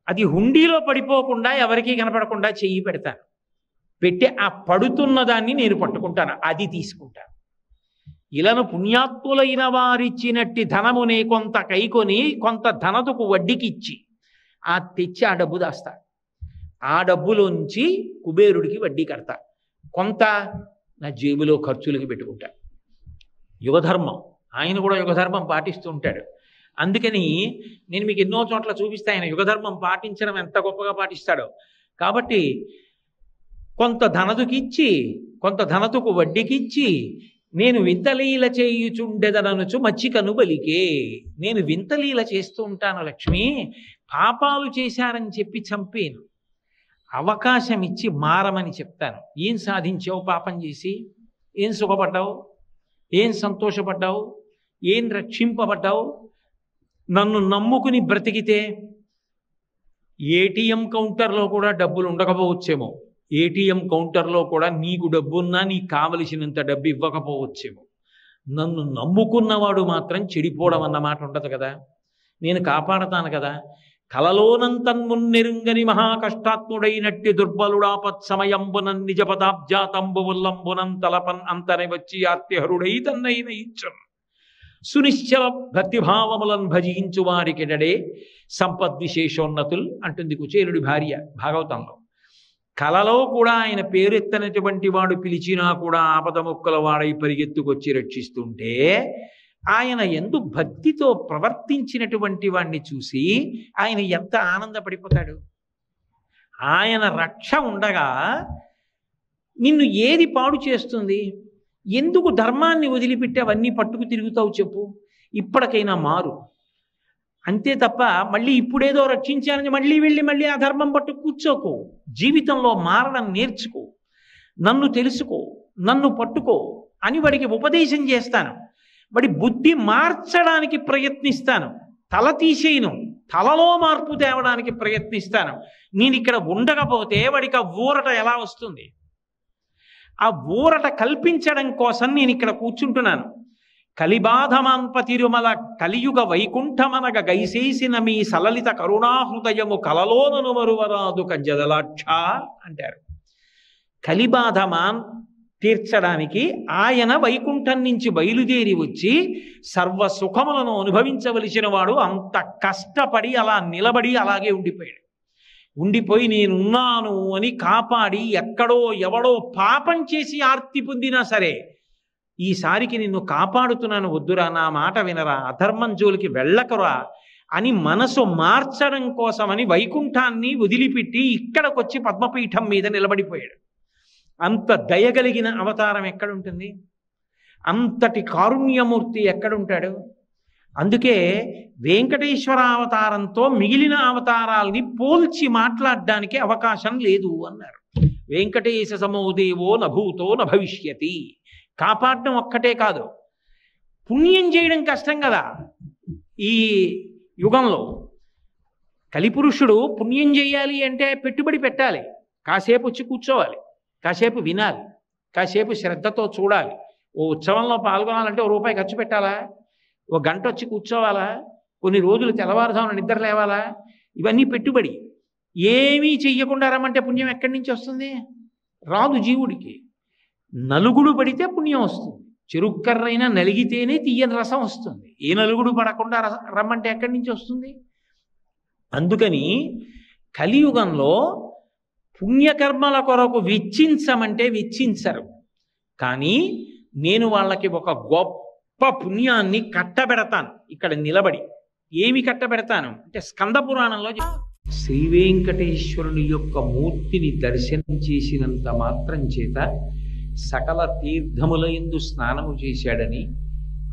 అది హుండీలో పడిపోకుండా ఎవరికీ కనపడకుండా చెయ్యి పెడతాను. పెట్టి ఆ పడుతున్న దాన్ని నేను పట్టుకుంటాను, అది తీసుకుంటాను. ఇలను పుణ్యాత్ములైన వారిచ్చినట్టి ధనమునే కొంత కైకొని కొంత ధనతుకు వడ్డీకి ఇచ్చి ఆ తెచ్చి ఆ డబ్బు దాస్తా. ఆ డబ్బులోంచి కుబేరుడికి వడ్డీ కడతా, కొంత నా జేబులో ఖర్చులకి పెట్టుకుంటా. యుగధర్మం, ఆయన కూడా యుగధర్మం పాటిస్తూ ఉంటాడు. అందుకని నేను మీకు ఎన్నో చోట్ల చూపిస్తా ఆయన యుగధర్మం పాటించడం ఎంత గొప్పగా పాటిస్తాడో. కాబట్టి కొంత ధనతుకిచ్చి కొంత ధనతుకు వడ్డీకిచ్చి నేను వింతలీల చేయుచుండెదననుచు మచ్చికను బలికే. నేను వింతలీల చేస్తూ ఉంటాను లక్ష్మి, పాపాలు చేశారని చెప్పి చంపేను, అవకాశం ఇచ్చి మారమని చెప్తాను. ఏం సాధించావు పాపం చేసి? ఏం సుఖపడ్డావు? ఏం సంతోషపడ్డావు? ఏం రక్షింపబడ్డావు? నన్ను నమ్ముకుని బ్రతికితే ఏటీఎం కౌంటర్లో కూడా డబ్బులు ఉండకపోవచ్చేమో, ఏటీఎం కౌంటర్లో కూడా నీకు డబ్బున్నా నీకు కావలసినంత డబ్బు ఇవ్వకపోవచ్చేమో. నన్ను నమ్ముకున్నవాడు మాత్రం చెడిపోవడం అన్నమాట ఉండదు కదా, నేను కాపాడతాను కదా. కలలోనంతన్మున్నెరుంగని మహాకష్టాత్ముడైనట్టి దుర్బలుడాపత్సమయంబునన్ నిజ పదాబ్జాతంబు ఉల్లంబునం తలపన్ అంతని వచ్చి ఆర్తిహరుడై తన్నైన ఇచ్చను. సునిశ్చల భక్తిభావములను భజించు వారికిడడే సంపద్విశేషోన్నతుల్ అంటుంది కుచేలుడి భార్య భాగవతంలో. కలలో కూడా ఆయన పేరెత్తనటువంటి వాడు పిలిచినా కూడా ఆపదముక్కల వాడై పరిగెత్తుకొచ్చి రక్షిస్తుంటే ఆయన ఎందు భక్తితో ప్రవర్తించినటువంటి వాణ్ణి చూసి ఆయన ఎంత ఆనందపడిపోతాడు. ఆయన రక్ష ఉండగా నిన్ను ఏది పాడు చేస్తుంది? ఎందుకు ధర్మాన్ని వదిలిపెట్టి అవన్నీ పట్టుకు తిరుగుతావు చెప్పు? ఇప్పటికైనా మారు, అంతే తప్ప మళ్ళీ ఇప్పుడేదో రక్షించానని మళ్ళీ వెళ్ళి మళ్ళీ ఆ ధర్మం పట్టు కూర్చోకు. జీవితంలో మారడం నేర్చుకో, నన్ను తెలుసుకో, నన్ను పట్టుకో అని వాడికి ఉపదేశం చేస్తాను. వాడి బుద్ధి మార్చడానికి ప్రయత్నిస్తాను, తల తీసేయను, తలలో మార్పు తేవడానికి ప్రయత్నిస్తాను. నేను ఇక్కడ ఉండకపోతే వాడికి ఆ ఊరట ఎలా వస్తుంది? ఆ ఊరట కల్పించడం కోసం నేను ఇక్కడ కూర్చుంటున్నాను. కలిబాధమాన్ప తిరుమల కలియుగ వైకుంఠమనగ గైసేసిన మీ సలలిత కరుణాహృదయము కలలోనను మరువరాదు కంజదలాక్ష అంటారు. కలిబాధమాన్ తీర్చడానికి ఆయన వైకుంఠం నుంచి బయలుదేరి వచ్చి సర్వ సుఖములను అనుభవించవలసిన వాడు అంత కష్టపడి అలా నిలబడి అలాగే ఉండిపోయాడు. ఉండిపోయి నేనున్నాను అని కాపాడి ఎక్కడో ఎవడో పాపం చేసి ఆర్తి పొందినా సరే ఈసారికి నిన్ను కాపాడుతున్నాను, వద్దురా, నా మాట వినరా, అధర్మం జోలికి వెళ్ళకరా అని మనసు మార్చడం కోసమని వైకుంఠాన్ని వదిలిపెట్టి ఇక్కడికొచ్చి పద్మపీఠం మీద నిలబడిపోయాడు. అంత దయగలిగిన అవతారం ఎక్కడుంటుంది? అంతటి కారుణ్యమూర్తి ఎక్కడుంటాడు? అందుకే వెంకటేశ్వర అవతారంతో మిగిలిన అవతారాల్ని పోల్చి మాట్లాడడానికి అవకాశం లేదు అన్నారు. వెంకటేశ సమో దేవో నభూతో నభవిష్యతి. కాపాడడం ఒక్కటే కాదు, పుణ్యం చేయడం కష్టం కదా ఈ యుగంలో. కలిపురుషుడు పుణ్యం చేయాలి అంటే పెట్టుబడి పెట్టాలి, కాసేపు వచ్చి కూర్చోవాలి, కాసేపు వినాలి, కాసేపు శ్రద్ధతో చూడాలి. ఓ ఉత్సవంలో పాల్గొనాలంటే ₹1 ఖర్చు పెట్టాలా, ఓ గంట వచ్చి కూర్చోవాలా, కొన్ని రోజులు తెల్లవారుజామున నిద్ర లేవాలా, ఇవన్నీ పెట్టుబడి. ఏమీ చెయ్యకుండా రమ్మంటే పుణ్యం ఎక్కడి నుంచి వస్తుంది? రాదు జీవుడికి. నలుగుడు పడితే పుణ్యం వస్తుంది. చెరుక్కర్రైనా నలిగితేనే తీయని రసం వస్తుంది. ఏ నలుగుడు పడకుండా రమ్మంటే ఎక్కడి నుంచి వస్తుంది? అందుకని కలియుగంలో పుణ్యకర్మల కొరకు వెచ్చించమంటే వెచ్చించరు. కానీ నేను వాళ్ళకి ఒక గొప్ప పుణ్యాన్ని కట్టబెడతాను ఇక్కడ నిలబడి. ఏమి కట్టబెడతాను అంటే స్కంద పురాణంలో శ్రీ వెంకటేశ్వరుని యొక్క మూర్తిని దర్శనం చేసినంత మాత్రం చేత సకల తీర్థముల యందు స్నానము చేశాడని,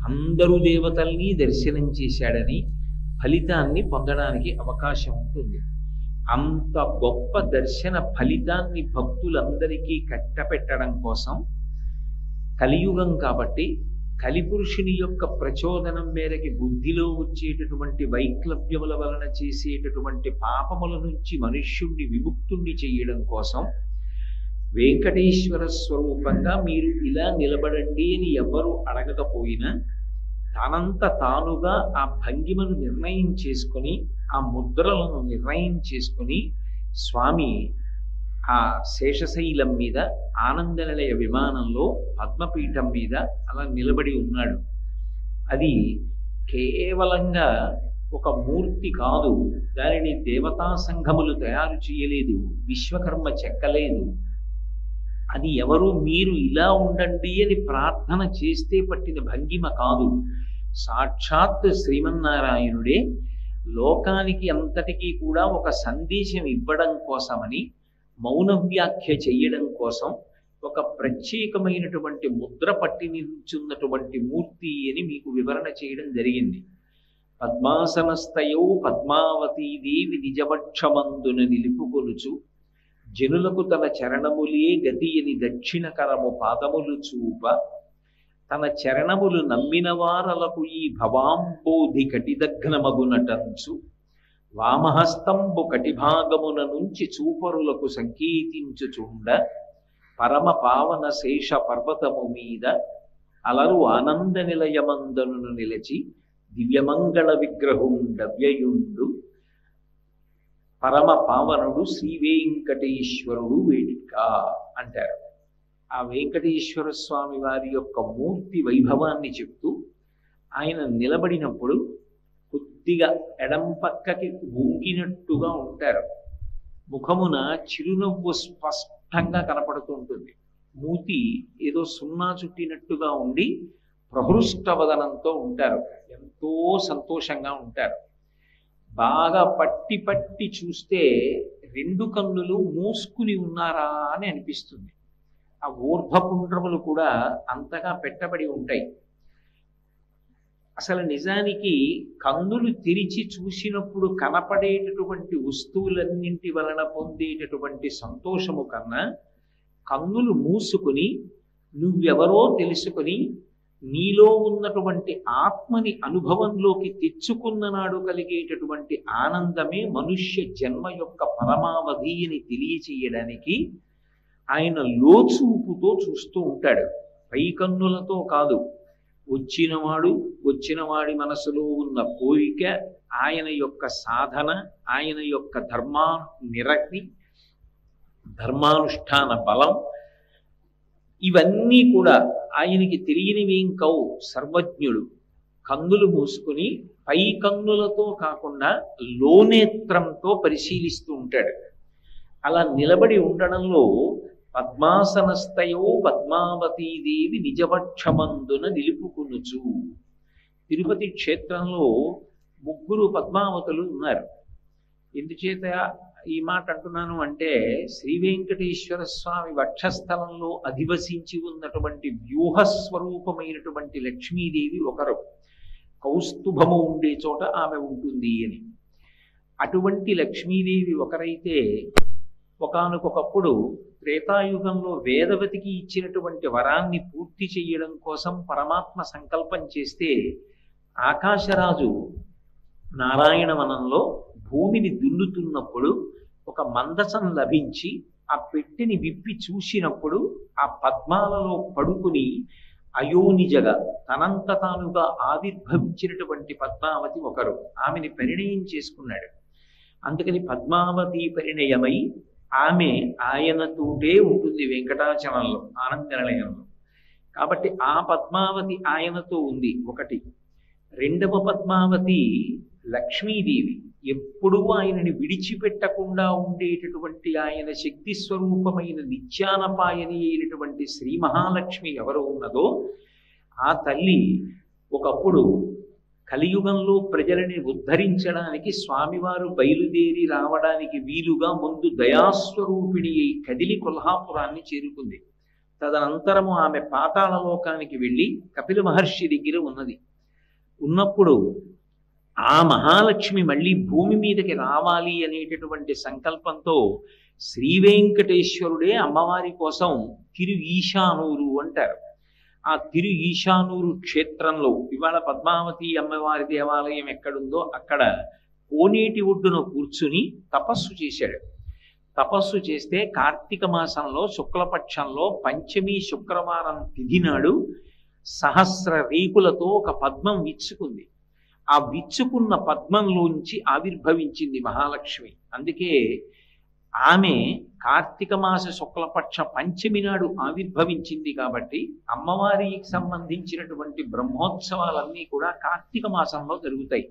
అందరూ దేవతల్ని దర్శనం చేశాడని ఫలితాన్ని పొందడానికి అవకాశం ఉంటుంది. అంత గొప్ప దర్శన ఫలితాన్ని భక్తులందరికీ కట్టపెట్టడం కోసం కలియుగం కాబట్టి కలిపురుషుని యొక్క ప్రచోదనం మేరకి బుద్ధిలో వచ్చేటటువంటి వైక్లభ్యముల వలన చేసేటటువంటి పాపముల నుంచి మనుష్యుణ్ణి విముక్తుణ్ణి చేయడం కోసం వెంకటేశ్వర స్వరూపంగా మీరు ఇలా నిలబడండి అని ఎవరు అడగకపోయినా తనంత తానుగా ఆ భంగిమను నిర్ణయం చేసుకొని, ఆ ముద్రలను నిర్ణయం చేసుకొని స్వామి ఆ శేషశైలం మీద ఆనందనిలయ విమానంలో పద్మపీఠం మీద అలా నిలబడి ఉన్నాడు. అది కేవలంగా ఒక మూర్తి కాదు, దానిని దేవతా సంఘములు తయారు చేయలేదు, విశ్వకర్మ చెక్కలేదు. అది ఎవరు మీరు ఇలా ఉండండి అని ప్రార్థన చేస్తే పట్టిన భంగిమ కాదు. సాక్షాత్ శ్రీమన్నారాయణుడే లోకానికి అంతటికీ కూడా ఒక సందేశం ఇవ్వడం కోసమని, మౌన వ్యాఖ్య చెయ్యడం కోసం ఒక ప్రత్యేకమైనటువంటి ముద్ర పట్టి నిల్చున్నటువంటి మూర్తి అని మీకు వివరణ చేయడం జరిగింది. పద్మాసనస్థయౌ పద్మావతీదేవి నిజవక్షమందున నిలుపుకొనుచు జనులకు తన చరణములే గతి అని దక్షిణ కరము పాదములు చూప, తన చరణములు నమ్మిన వారలకు ఈ భవాంబోధి కటిదగ్నమగునటంచు, వామహస్తంబు కటిభాగమున నుంచి చూపరులకు సంకేతించుచుండ, పరమ పావన శేష పర్వతము మీద అలరు ఆనంద నిలయమందను నిలచి దివ్యమంగళ విగ్రహుండవ్యయుండు పరమ పావనుడు శ్రీ వెంకటేశ్వరుడు వేడిక అంటారు. ఆ వెంకటేశ్వర స్వామి వారి యొక్క మూర్తి వైభవాన్ని చెప్తూ ఆయన నిలబడినప్పుడు కొద్దిగా ఎడం పక్కకి వంగినట్టుగా ఉంటారు. ముఖమున చిరునవ్వు స్పష్టంగా కనపడుతూ ఉంటుంది. మూతి ఏదో సున్నా చుట్టినట్టుగా ఉండి ప్రహృష్టవదనంతో ఉంటారు. ఎంతో సంతోషంగా ఉంటారు. బాగా పట్టి పట్టి చూస్తే 2 కన్నులు మూసుకుని ఉన్నారా అని అనిపిస్తుంది. ఆ ఊర్ధ్వపుండ్రములు కూడా అంతగా పెట్టబడి ఉంటాయి. అసలు నిజానికి కన్నులు తెరిచి చూసినప్పుడు కనపడేటటువంటి వస్తువులన్నింటి వలన పొందేటటువంటి సంతోషము కన్నా కన్నులు మూసుకుని నువ్వెవరో తెలుసుకుని నీలో ఉన్నటువంటి ఆత్మని అనుభవంలోకి తెచ్చుకున్న నాడు కలిగేటటువంటి ఆనందమే మనుష్య జన్మ యొక్క పరమావధి అని తెలియచేయడానికి ఆయన లోచూపుతో చూస్తూ ఉంటాడు. పై కన్నులతో కాదు. వచ్చినవాడి మనసులో ఉన్న కోరిక, ఆయన యొక్క సాధన, ఆయన యొక్క నిరక్తి, ధర్మానుష్ఠాన బలం, ఇవన్నీ కూడా ఆయనకి తెలియనివేం కావు. సర్వజ్ఞుడు. కన్నులు మూసుకుని పై కన్నులతో కాకుండా లోనేత్రంతో పరిశీలిస్తూ ఉంటాడు. అలా నిలబడి ఉండడంలో పద్మాసనస్థయో పద్మావతీదేవి నిజవక్షమందున నిలుపుకొనుచు. తిరుపతి క్షేత్రంలో 3 పద్మావతులు ఉన్నారు. ఎందుచేత ఈ మాట అంటున్నాను అంటే శ్రీ వెంకటేశ్వర స్వామి వక్షస్థలంలో అధివసించి ఉన్నటువంటి వ్యూహస్వరూపమైనటువంటి లక్ష్మీదేవి ఒకరు. కౌస్తుభము ఉండే చోట ఆమె ఉంటుంది అని. అటువంటి లక్ష్మీదేవి ఒకరైతే ఒకానొకప్పుడు త్రేతాయుగంలో వేదవతికి ఇచ్చినటువంటి వరాన్ని పూర్తి చేయడం కోసం పరమాత్మ సంకల్పం చేస్తే ఆకాశరాజు నారాయణవనంలో భూమిని దున్నుతున్నప్పుడు ఒక మందసం లభించి ఆ పెట్టెని విప్పి చూసినప్పుడు ఆ పద్మాలలో పడుకుని అయోనిజగా తనంత తానుగా ఆవిర్భవించినటువంటి పద్మావతి ఒకరు. ఆమెని పరిణయం చేసుకున్నాడు. అందుకని పద్మావతి పరిణయమై ఆమె ఆయనతోటే ఉంటుంది వెంకటాచలంలో, ఆనంద నిలయంలో. కాబట్టి ఆ పద్మావతి ఆయనతో ఉంది ఒకటి. రెండవ పద్మావతి లక్ష్మీదేవి, ఎప్పుడూ ఆయనని విడిచిపెట్టకుండా ఉండేటటువంటి ఆయన శక్తి స్వరూపమైన నిత్యానపాయని అయినటువంటి శ్రీ మహాలక్ష్మి ఎవరు ఉన్నదో ఆ తల్లి ఒకప్పుడు కలియుగంలో ప్రజలని ఉద్ధరించడానికి స్వామివారు బయలుదేరి రావడానికి వీలుగా ముందు దయాస్వరూపిణి అయి కదిలి కొల్హాపురాన్ని చేరుకుంది. తదనంతరము ఆమె పాతాళ లోకానికి వెళ్ళి కపిల మహర్షి దగ్గర ఉన్నప్పుడు ఆ మహాలక్ష్మి మళ్ళీ భూమి మీదకి రావాలి అనేటటువంటి సంకల్పంతో శ్రీ వెంకటేశ్వరుడే అమ్మవారి కోసం తిరు ఈశానూరు అంటారు. ఆ తిరు ఈశానూరు క్షేత్రంలో ఇవాళ పద్మావతి అమ్మవారి దేవాలయం ఎక్కడుందో అక్కడ కోనేటి ఒడ్డున కూర్చుని తపస్సు చేశాడు. తపస్సు చేస్తే కార్తీక మాసంలో శుక్లపక్షంలో పంచమి శుక్రవారం తిథి నాడు సహస్ర రేకులతో ఒక పద్మం విచ్చుకుంది. ఆ విచ్చుకున్న పద్మంలోంచి ఆవిర్భవించింది మహాలక్ష్మి. అందుకే ఆమె కార్తీక మాస శుక్లపక్ష పంచమి నాడు ఆవిర్భవించింది. కాబట్టి అమ్మవారికి సంబంధించినటువంటి బ్రహ్మోత్సవాలన్నీ కూడా కార్తీక మాసంలో జరుగుతాయి.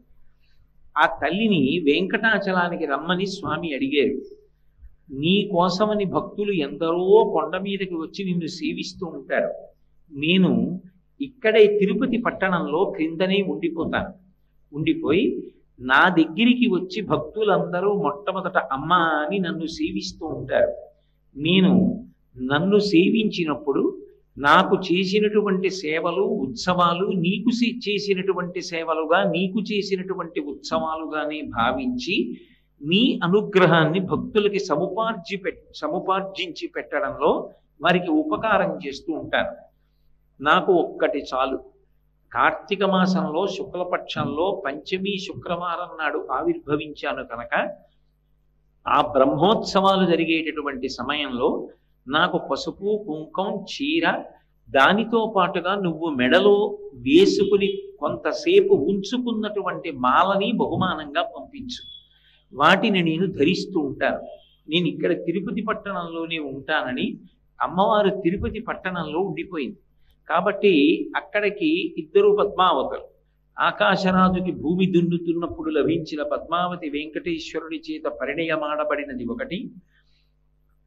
ఆ తల్లిని వెంకటాచలానికి రమ్మని స్వామి అడిగారు. నీ కోసమని భక్తులు ఎందరో కొండ మీదకి వచ్చి నిన్ను సేవిస్తూ ఉంటారు. నేను ఇక్కడే తిరుపతి పట్టణంలో క్రిందనే ఉండిపోయి నా దగ్గరికి వచ్చి భక్తులందరూ మొట్టమొదట అమ్మ అని నన్ను సేవిస్తూ ఉంటారు. నేను నన్ను సేవించినప్పుడు నాకు చేసినటువంటి సేవలు ఉత్సవాలు నీకు చేసినటువంటి సేవలుగా నీకు చేసినటువంటి ఉత్సవాలుగానే భావించి నీ అనుగ్రహాన్ని భక్తులకి సముపార్జించి పెట్టడంలో వారికి ఉపకారం చేస్తూ ఉంటాను. నాకు ఒక్కటి చాలు. కార్తీక మాసంలో శుక్లపక్షంలో పంచమి శుక్రవారం నాడు ఆవిర్భవించాను కనుక ఆ బ్రహ్మోత్సవాలు జరిగేటటువంటి సమయంలో నాకు పసుపు కుంకం చీర దానితో పాటుగా నువ్వు మెడలో వేసుకుని కొంతసేపు ఉంచుకున్నటువంటి మాలని బహుమానంగా పంపించు. వాటిని నేను ధరిస్తూ ఉంటాను. నేను ఇక్కడ తిరుపతి పట్టణంలోనే ఉంటానని అమ్మవారు తిరుపతి పట్టణంలో ఉండిపోయింది. కాబట్టి అక్కడికి ఇద్దరు పద్మావతులు, ఆకాశరాజుకి భూమి దున్నుతున్నప్పుడు లభించిన పద్మావతి వెంకటేశ్వరుడి చేత పరిణయమాడబడినది ఒకటి.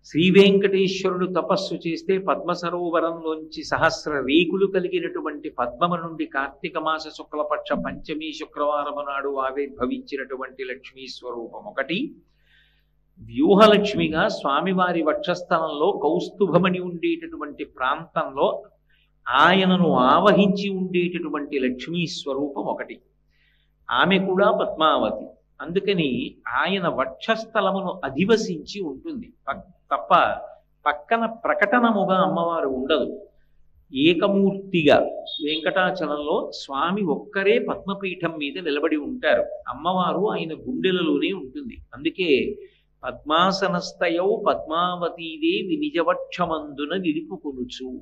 శ్రీ వెంకటేశ్వరుడు తపస్సు చేస్తే పద్మ సరోవరంలోంచి సహస్ర రేకులు కలిగినటువంటి పద్మము నుండి కార్తీక మాస శుక్లపక్ష పంచమి శుక్రవారము నాడు ఆవిర్భవించినటువంటి లక్ష్మీ స్వరూపం ఒకటి. వ్యూహలక్ష్మిగా స్వామివారి వక్షస్థలంలో కౌస్తుభమణి ఉండేటటువంటి ప్రాంతంలో ఆయనను ఆవహించి ఉండేటటువంటి లక్ష్మీ స్వరూపం ఒకటి. ఆమె కూడా పద్మావతి. అందుకని ఆయన వక్షస్థలమును అధివసించి ఉంటుంది తప్ప పక్కన ప్రకటనముగా అమ్మవారు ఉండదు. ఏకమూర్తిగా వెంకటాచలంలో స్వామి ఒక్కరే పద్మపీఠం మీద నిలబడి ఉంటారు. అమ్మవారు ఆయన గుండెలలోనే ఉంటుంది. అందుకే పద్మాసనస్థయౌ పద్మావతీదేవి నిజవక్షమందున నిలుపుకొనుచు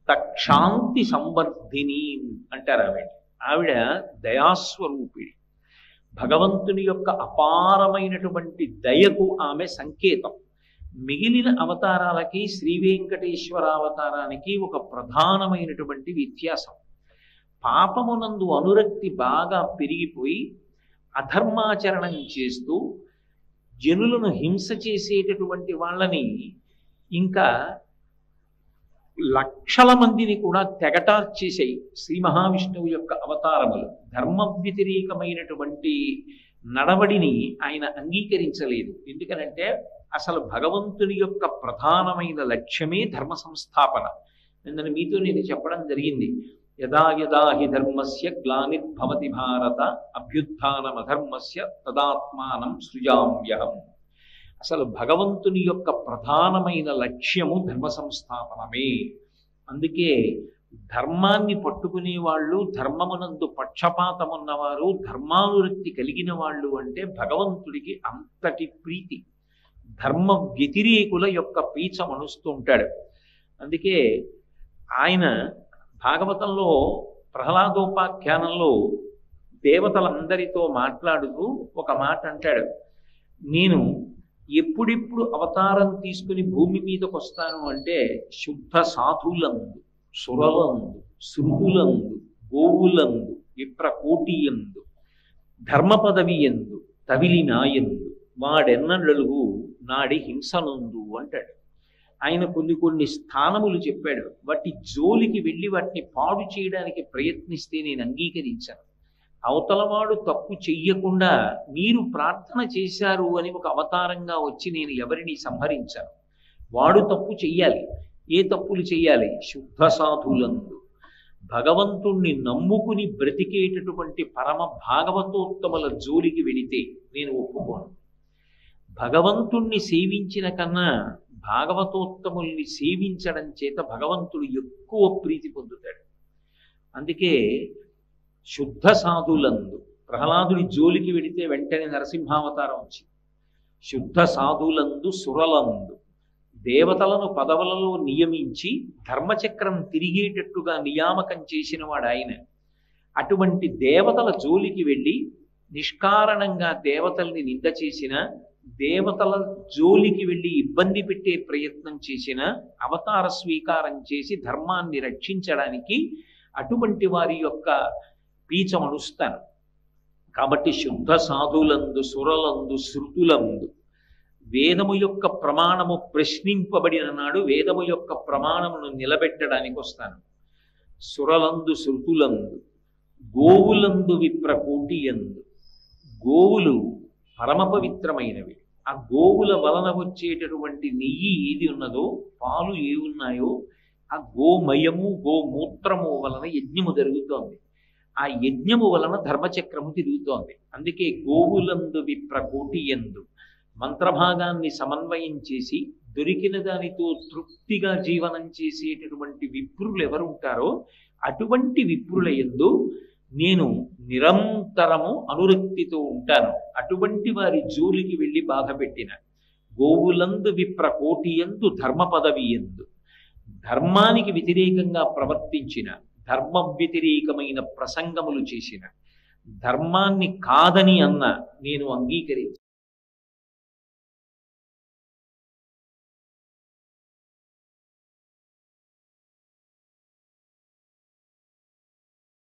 తక్షాంతి సంవర్ధిని అంటారు. ఆవిడ దయాస్వరూపిణి. భగవంతుని యొక్క అపారమైనటువంటి దయకు ఆమె సంకేతం. మిగిలిన అవతారాలకి శ్రీ వెంకటేశ్వర అవతారానికి ఒక ప్రధానమైనటువంటి వ్యత్యాసం. పాపమునందు అనురక్తి బాగా పెరిగిపోయి అధర్మాచరణం చేస్తూ జనులను హింస చేసేటటువంటి వాళ్ళని ఇంకా లక్షల మందిని కూడా తెగటార్చేసాయి శ్రీ మహావిష్ణువు యొక్క అవతారములు. ధర్మ వ్యతిరేకమైనటువంటి నడవడిని ఆయన అంగీకరించలేదు. ఎందుకనంటే అసలు భగవంతుని యొక్క ప్రధానమైన లక్ష్యమే ధర్మ సంస్థాపన. మీతో నేను చెప్పడం జరిగింది. యదా యదా హి ధర్మస్య గ్లానిర్భవతి భారత అభ్యుత్థానమధర్మస్య తదాత్మానం సృజామ్యహం. అసలు భగవంతుని యొక్క ప్రధానమైన లక్ష్యము ధర్మ సంస్థాపనమే. అందుకే ధర్మాన్ని పట్టుకునే వాళ్ళు, ధర్మమునందు పక్షపాతమున్నవారు, ధర్మానురక్తి కలిగిన వాళ్ళు అంటే భగవంతుడికి అంతటి ప్రీతి. ధర్మ వ్యతిరేకుల యొక్క పీచ మనుస్తూ ఉంటాడు. అందుకే ఆయన భాగవతంలో ప్రహ్లాదోపాఖ్యానంలో దేవతలందరితో మాట్లాడుతూ ఒక మాట అంటాడు, నేను ఎప్పుడెప్పుడు అవతారం తీసుకుని భూమి మీదకి వస్తాను అంటే శుద్ధ సాధులందు, సురలందు, శృతులందు, గోవులందు, విప్రకోటియందు, ధర్మ పదవి ఎందు, తవిలి నాయందు, వాడెన్నడలుగు నాడి హింసనందు అంటాడు. ఆయన కొన్ని స్థానములు చెప్పాడు. వాటి జోలికి వెళ్ళి వాటిని పాడు చేయడానికి ప్రయత్నిస్తే నేను అంగీకరించాను. అవతలవాడు తప్పు చెయ్యకుండా మీరు ప్రార్థన చేశారు అని ఒక అవతారంగా వచ్చి నేను ఎవరిని సంహరించాను. వాడు తప్పు చెయ్యాలి. ఏ తప్పులు చెయ్యాలి? శుద్ధ సాధులందు, భగవంతుణ్ణి నమ్ముకుని బ్రతికేటటువంటి పరమ భాగవతోత్తముల జోలికి వెళితే నేను ఒప్పుకోను. భగవంతుణ్ణి సేవించిన కన్నా భాగవతోత్తముల్ని సేవించడం చేత భగవంతుడు ఎక్కువ ప్రీతి పొందుతాడు. అందుకే శుద్ధ సాధులందు, ప్రహ్లాదుడి జోలికి వెడితే వెంటనే నరసింహావతారం వచ్చింది. శుద్ధ సాధులందు, సురలందు, దేవతలను పదవులలో నియమించి ధర్మచక్రం తిరిగేటట్టుగా నియామకం చేసిన వాడు ఆయన. అటువంటి దేవతల జోలికి వెళ్ళి నిష్కారణంగా దేవతల్ని నింద చేసిన, దేవతల జోలికి వెళ్ళి ఇబ్బంది పెట్టే ప్రయత్నం చేసిన, అవతార స్వీకారం చేసి ధర్మాన్ని రక్షించడానికి అటువంటి వారి యొక్క పీచమనుస్తాను. కాబట్టి శుద్ధ సాధులందు, సురలందు, శృతులందు, వేదము యొక్క ప్రమాణము ప్రశ్నింపబడిన నాడు వేదము యొక్క ప్రమాణమును నిలబెట్టడానికి వస్తాను. సురలందు, శృతులందు, గోవులందు, విప్రకోటి ఎందు. గోవులు పరమ పవిత్రమైనవి. ఆ గోవుల వలన వచ్చేటటువంటి నెయ్యి ఏది ఉన్నదో, పాలు ఏ ఉన్నాయో, ఆ గోమయము గోమూత్రము వలన యజ్ఞము జరుగుతోంది. ఆ యజ్ఞము వలన ధర్మచక్రము తిరుగుతోంది. అందుకే గోవులందు, విప్రకోటి ఎందు మంత్రభాగాన్ని సమన్వయం చేసి దొరికిన దానితో తృప్తిగా జీవనం చేసేటటువంటి విప్రులు ఎవరుంటారో అటువంటి విప్రుల యందు నేను నిరంతరము అనురక్తితో ఉంటాను. అటువంటి వారి జోలికి వెళ్ళి బాధ పెట్టిన, గోవులందు, విప్రకోటి యందు, ధర్మ పదవి ఎందు, ధర్మానికి వ్యతిరేకంగా ప్రవర్తించిన, ధర్మ వ్యతిరేకమైన ప్రసంగములు చేసిన, ధర్మాన్ని కాదని అన్న నేను అంగీకరించాను.